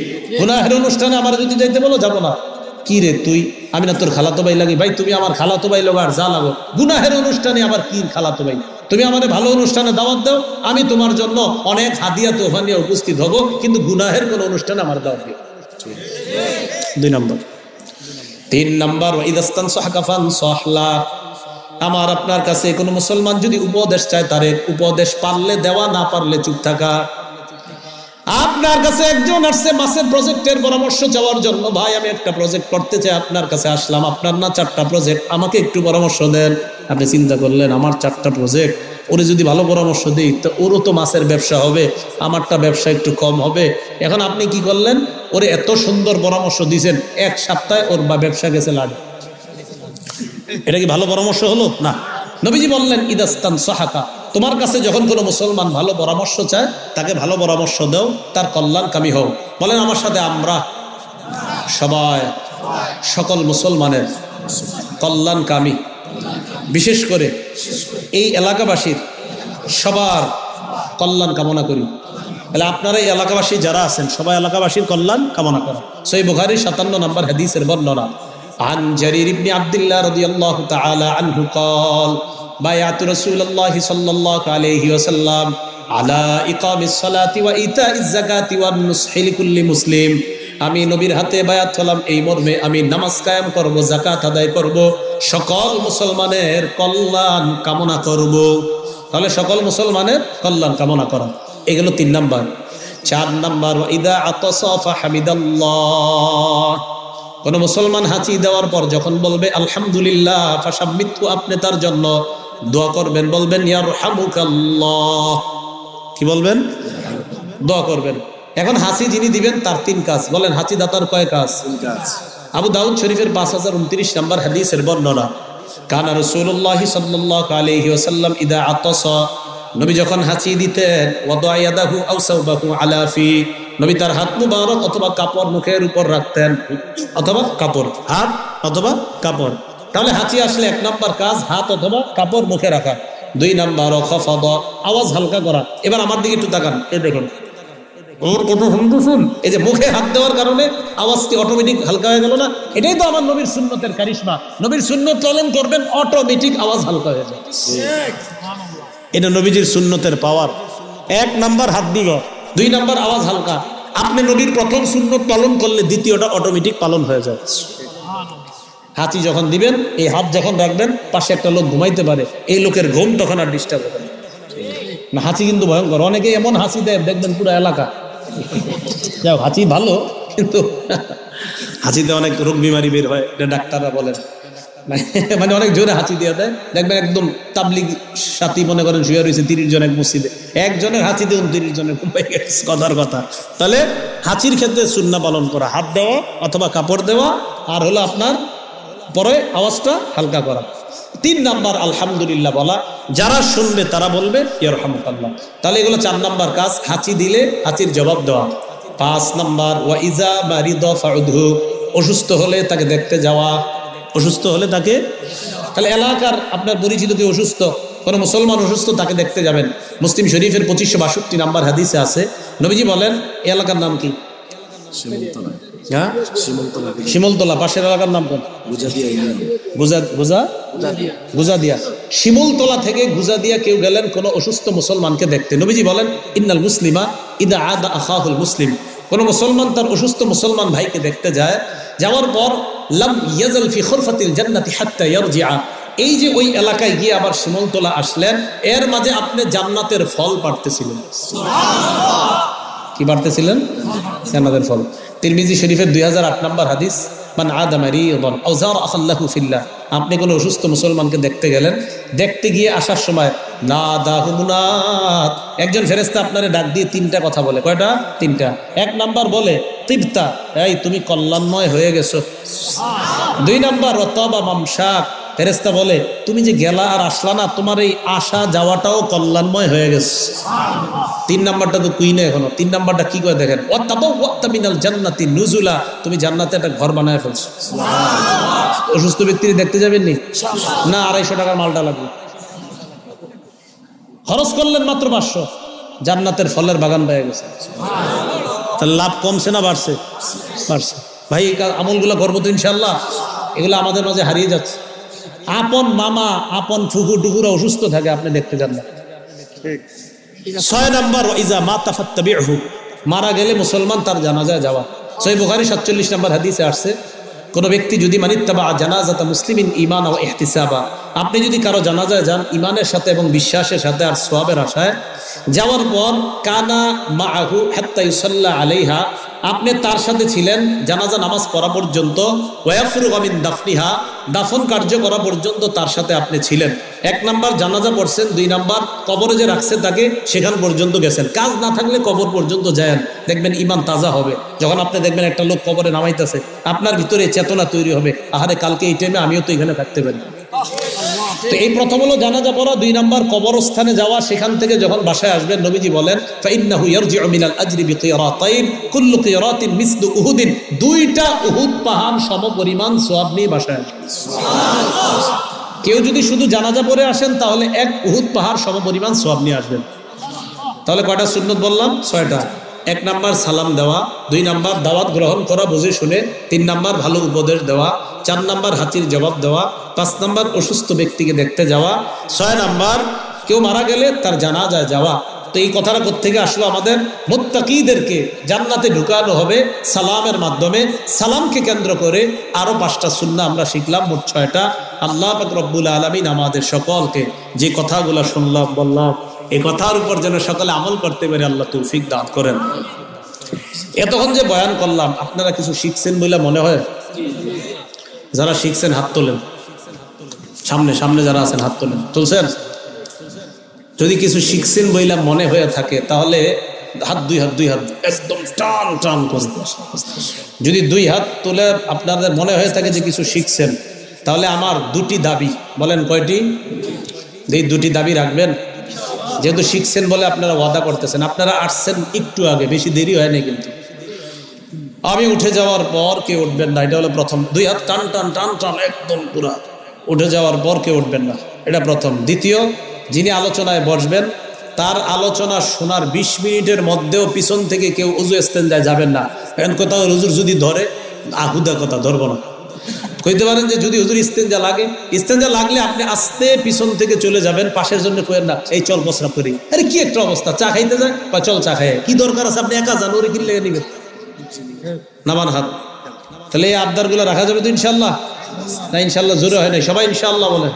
গুনাহের অনুষ্ঠানে আমারে যদি যাইতে বলো যাব না। কি রে তুই, আমি না তোর খালাতো ভাই লাগি? ভাই তুমি আমার খালাতো ভাই লাগো আর যা লাগো, গুনাহের অনুষ্ঠানে আবার কি খালাতো ভাই? তুমি আমাদের ভালো অনুষ্ঠানে দাওয়াত দাও, আমি তোমার জন্য অনেক হাদিয়া তোফা নিয়ে উপস্থিত হব, কিন্তু গুনাহের কোন অনুষ্ঠানে আমার দাওয়াত দিও। 2 নম্বর। 3 নম্বর ওয়াইদাস্তান সাহকাফান সাহলা, আমার আপনার কাছে কোনো মুসলমান যদি উপদেশ চায়, তারে উপদেশ পারলে দেওয়া, না পারলে চুপ থাকা। আপনার কাছে একজন আসছে মাসের প্রজেক্টের পরামর্শ চাওয়ার জন্য, ভাই আমি একটা প্রজেক্ট করতে চাই, আপনার কাছে আসলাম, আপনার না 4টা প্রজেক্ট, আমাকে একটু পরামর্শ দেন। আপনি চিন্তা করলেন আমার 4টা প্রজেক্ট, ওরে যদি ভালো পরামর্শ দিই তো ওরও তো মাছের ব্যবসা হবে, আমারটা ব্যবসা একটু কম হবে। এখন আপনি কি করলেন? ওরে এত সুন্দর পরামর্শ দিয়েছেন, 1 সপ্তাহে ওর ব্যবসা গেছে লাড। এটা কি ভালো পরামর্শ হলো? না। নবীজি বললেন ইদাস্তান সাহাকা, তোমার কাছে যখন কোনো মুসলমান ভালো পরামর্শ চায় তাকে ভালো পরামর্শ দাও, তার কল্যাণকামী হও। বলেন আমার সাথে, আমরা সবাই সকল মুসলমানের কল্যাণকামী, বিশেষ করে এই এলাকাবাসীর সবার কল্যাণ কামনা করি। তাহলে আপনারা এই এলাকাবাসী যারা আছেন সবাই এলাকাবাসীর কল্যাণ কামনা করেন। সহিহ বুখারীর 57 নম্বর হাদিসের বর্ণনা, আন জারির ইবনে আব্দুল্লাহ রাদিয়াল্লাহু তাআলা আনহু قال বায়াতু রাসূলুল্লাহি সাল্লাল্লাহু আলাইহি ওয়াসাল্লাম আলা ইকামিস সালাতি ওয়া ইতাইজ যাকাতি ওয়ান নুসহি লিকুল্লি মুসলিম, আমি নবীর হাতে বায়াত হলাম এই মর্মে, আমি নামাজ কায়েম করব, যাকাত আদায় করব, সকল মুসলমানের কল্যাণ কামনা করব। তাহলে সকল মুসলমানের কল্যাণ কামনা করা, এগুলো 3 নাম্বার। 4 নাম্বার ইদা আতাসা ফাহামিদাল্লাহ, কোন মুসলমান হাঁচি দেওয়ার পর যখন বলবে আলহামদুলিল্লাহ, ফাশাম্মিতু, আপনি তার জন্য দোয়া করবেন, বলবেন ইয়ারহামুকাল্লাহ। কি বলবেন? দোয়া করবেন। এখন হাসি যিনি দিবেন তার 3 কাজ। বলেন হাসি দাতার কয় কাজ? 3 কাজ। আবু দাউদ শরীফের 5029 নম্বর হাদিসের বর্ণনা, কানা রাসূলুল্লাহ সাল্লাল্লাহু আলাইহি ওয়াসাল্লাম ইদা আতাসা, নবী যখন হাঁচি দিতেন, ওয়াদা ইয়াদাহু আও সাওবাহু আলা ফি, নবী তার হাত মুবারক অথবা কাপড় মুখের উপর রাখতেন, অথবা কাপড়, হাত অথবা কাপড়। তাহলে হাঁচি আসলে 1 নাম্বার কাজ হাত অথবা কাপড় মুখে রাখা। 2 নাম্বার খাফাদা, আওয়াজ হালকা করা। এবার আমার দিকে একটু তাকান, এই দেখুন ওর কত হুমদুফুল, এই যে মুখে হাত দেওয়ার কারণে আওয়াজটি অটোমেটিক হালকা হয়ে গেল না? এটাই তো আমার নবীর সুন্নতের কারিশমা। নবীর সুন্নত পালন করবেন, অটোমেটিক আওয়াজ হালকা হয়ে যায়। এটা নবীজির সুন্নতের পাওয়ার। এক নাম্বার হাত দিব, 2 নাম্বার আওয়াজ হালকা। আপনি নবীর প্রথম সুন্নত পালন করলে দ্বিতীয়টা অটোমেটিক পালন হয়ে যায়। হাঁচি যখন দিবেন, এই হাত যখন রাখবেন, পাশে একটা লোক ঘুমাইতে পারে, এই লোকের ঘুম তখন আর ডিস্টার্ব হবে না। হাঁচি কিন্তু ভয়ঙ্কর, অনেকে এমন হাসি দেয় দেখবেন পুরো এলাকা। যাও, হাঁচি ভালো, কিন্তু হাঁচিতে অনেক রোগ বিমারি বের হয়, এটা ডাক্তাররা বলেন। মানে অনেক জোরে হাঁচি দিয়ে দেয়, দেখবেন একদম তাবলিগ সাথী মনে করেন শুয়ে রয়েছে 30 জন এক মসজিদে, একজনের হাঁচিতে 29 জনের ঘুমাই গেছে, কথার কথা। তাহলে হাঁচির ক্ষেত্রে সুন্নাহ পালন করা, হাত দেওয়া অথবা কাপড় দেওয়া, আর হলো আপনার পরে আওয়াজটা হালকা করা। 3 নাম্বার আলহামদুলিল্লাহ বলা, যারা শুনবে তারা বলবে ইয়ারহামুকাল্লাহ। তাহলে এগুলো 4 নাম্বার কাজ। হাঁচি দিলে হাঁচির জবাব দেওয়া। 5 নাম্বার ওয়া ইজা মারিদা ফাউদহু, অসুস্থ হলে তাকে দেখতে যাওয়া। অসুস্থ হলে তাকে, তাহলে এলাকার আপনার পরিচিত কেউ অসুস্থ, কোনো মুসলমান অসুস্থ, তাকে দেখতে যাবেন। মুসলিম শরীফের 2562 নাম্বার হাদিসে আছে, নবীজি বলেন এই এলাকার নাম কি? হ্যাঁ, শিমুলতলা। পাশের এলাকার নাম কোন? গুজাদিয়া। শিমুলতলা থেকে গুজাদিয়া কেউ গেলেন কোন অসুস্থ মুসলমানকে দেখতে। নবীজি বলেন ইন্নাল মুসলিমা ইদা আদা আখাহুল মুসলিম, কোন মুসলমান তার অসুস্থ মুসলমান ভাইকে দেখতে যায়, যাওয়ার পর লাম ইয়াজাল ফি খুরফাতিল জান্নাতি হাত্তা ইয়ারজিআ, এই যে ওই এলাকায় গিয়ে আবার শিমুলতলা আসলেন, এর মাঝে আপনি জান্নাতের ফল পাড়তেছিলেন। কি পাড়তেছিলেন? জান্নাতের ফল। তিরমিজি শরীফের 2008 নম্বর হাদিস, মান আদা মারিদান আও যারা আখাল্লাহু ফিল্লাহ, আপনি কোনো অসুস্থ মুসলমানকে দেখতে গেলেন, দেখতে গিয়ে আসার সময় নাদাহু মুনাদ, একজন ফেরেশতা আপনারে ডাক দিয়ে 3টা কথা বলে। কয়টা? 3টা। 1 নাম্বার বলে তিবতা, এই তুমি কল্যাণময় হয়ে গেছো। 2 নাম্বার ওয়াতাবা মামশাক, ফেরেশতা বলে তুমি যে গেলা আর আসলা না, তোমার এই আসা যাওয়াটাও কল্যাণময় হয়ে গেছে। 3 নাম্বারটা তো কুইনে এখনো। 3 নাম্বারটা কি করে দেখেন, ওয়াতাবাওয়াতা মিনাল জান্নাতি নুজুলা, তুমি জান্নাতে একটা ঘর বানায় ফেলছো। অসুস্থ ব্যক্তি দেখতে যাবেন নি? না, 250 টাকার মালটা লাগবে। খরচ করলেন মাত্র 500, জান্নাতের ফলের বাগান পেয়ে গেছে। তার লাভ কমছে না বাড়ছে? বাড়ছে। ভাই এই আমলগুলো করবো তো ইনশাল্লাহ। এগুলো আমাদের মাঝে হারিয়ে যাচ্ছে। আপন মামা, আপন ফুফু টুকুরা অসুস্থ থাকে, আপনি দেখতে যান না। 6 নাম্বার ইজা মাতা ফাত্তাবিহু, মারা গেলে মুসলমান তার জানাজায় যাওয়া। সহিহ বুখারী 47 নম্বর হাদিসে আসছে, কোন ব্যক্তি যদি মানিত্তাবা জানাজাতা মুসলিমিন ঈমান ওয়া ইহতিসাবা, আপনি যদি কারো জানাজায় যান ঈমানের সাথে এবং বিশ্বাসের সাথে আর সওয়াবের আশায়, যাওয়ার পর কানা মাআহু হাত্তা ইউসাল্লা আলাইহা, আপনি তার সাথে ছিলেন জানাজা নামাজ পড়া পর্যন্ত, ওয়াফরুগা মিন দাফনিহা, দাফন কার্য করা পর্যন্ত তার সাথে আপনি ছিলেন। 1 নাম্বার জানাজা পড়ছেন, 2 নাম্বার কবরে যে রাখছে তাকে সেখান পর্যন্ত গেছেন। কাজ না থাকলে কবর পর্যন্ত যায়েন, দেখবেন ঈমান তাজা হবে। যখন আপনি দেখবেন একটা লোক কবরে নামাইতেছে, আপনার ভিতরে চেতনা তৈরি হবে, আহারে কালকে এই টাইমে আমিও তো এখানে থাকতে পারি। তো এই প্রথম হলো জানাজা পড়া, 2 নাম্বার কবরস্থানে যাওয়া, সেখান থেকে যখন বাসায় আসবেন নবীজি বলেন ফাইন্নাহু ইয়ারজিউ মিনাল আজরি বিকিরাতাইন কুল্লু কিরাতিন মিসলু উহুদিন, 2টা উহুদ পাহাড় সমপরিমাণ সওয়াব নিয়ে বাসায় আসবেন। সুবহানাল্লাহ। কেউ যদি শুধু জানাজা পড়ে আসেন তাহলে 1 উহুদ পাহাড় সমপরিমাণ সওয়াব নিয়ে আসবেন। তাহলে কয়টা সুন্নত বললাম? 6টা। 1 নাম্বার সালাম দেওয়া, 2 নাম্বার দাওয়াত গ্রহণ করা বুঝে শুনে, 3 নাম্বার ভালো উপদেশ দেওয়া, 4 নাম্বার হাঁচির জবাব দেওয়া, 5 নাম্বার অসুস্থ ব্যক্তিকে দেখতে যাওয়া, 6 নাম্বার কেউ মারা গেলে তার জানাজায় যাওয়া। তো এই কথাটা কোত্থেকে আসলো? আমাদের মুত্তাকিদেরকে জান্নাতে ঢুকানো হবে সালামের মাধ্যমে। সালামকে কেন্দ্র করে আরো 5টা সুন্নাহ আমরা শিখলাম, মোট 6টা। আল্লাহ পাক রব্বুল আলামিন আমাদের সকলকে যে কথাগুলো শুনলাম বললাম, এই কথার উপর যেন সকলে আমল করতে পারে আল্লাহ তৌফিক দান করেন। এতক্ষণ যে বয়ান করলাম আপনারা কিছু শিখছেন বলে মনে হয়? যারা শিখছেন হাত তোলেন, সামনে সামনে যারা আছেন হাত তোলেন। তুলছেন? যদি কিছু শিখছেন বইলা মনে হয়ে থাকে তাহলে হাত, 2 হাত, 2 হাত একদম টান টান করে। যদি 2 হাত তুলে আপনাদের মনে হয়ে থাকে যে কিছু শিখছেন, তাহলে আমার 2টি দাবি। বলেন কয়টি? এই 2টি দাবি রাখবেন। যেহেতু শিখছেন বলে আপনারা ওয়াদা করতেছেন, আপনারা আসছেন একটু আগে, বেশি দেরি হয় না কিন্তু। আমি উঠে যাওয়ার পর কেউ উঠবেন না, এটা হলো প্রথম। 2 হাত টান টান টান টান একদম পুরা। উঠে যাওয়ার পর কেউ উঠবেন না, এটা প্রথম। দ্বিতীয়, যিনি আলোচনায় বসবেন তার আলোচনা শোনার 20 মিনিটের মধ্যেও পিছন থেকে কেউ উজু ইস্তেঞ্জায় যাবেন না। এখন কোথাও হুজুর যদি ধরে, আহুদা কথা ধরবো না, কইতে পারেন যে যদি হুজুর ইস্তেঞ্জা লাগে, ইস্তেঞ্জা লাগলে আপনি আস্তে পিছন থেকে চলে যাবেন, পাশের জন্য কইেন না এই চল প্রস্রাব করি। আরে কি একটা অবস্থা, চা খাইতে যায় বা চল চা খাই, কি দরকার আছে আপনি একা যান, ওরে কি লেগে নিবেন? নামান হাত। তাহলে এই আবদার গুলো রাখা যাবে তো ইনশাল্লাহ? না ইনশাল্লাহ জোরে হয় নাই, সবাই ইনশাল্লাহ বলে।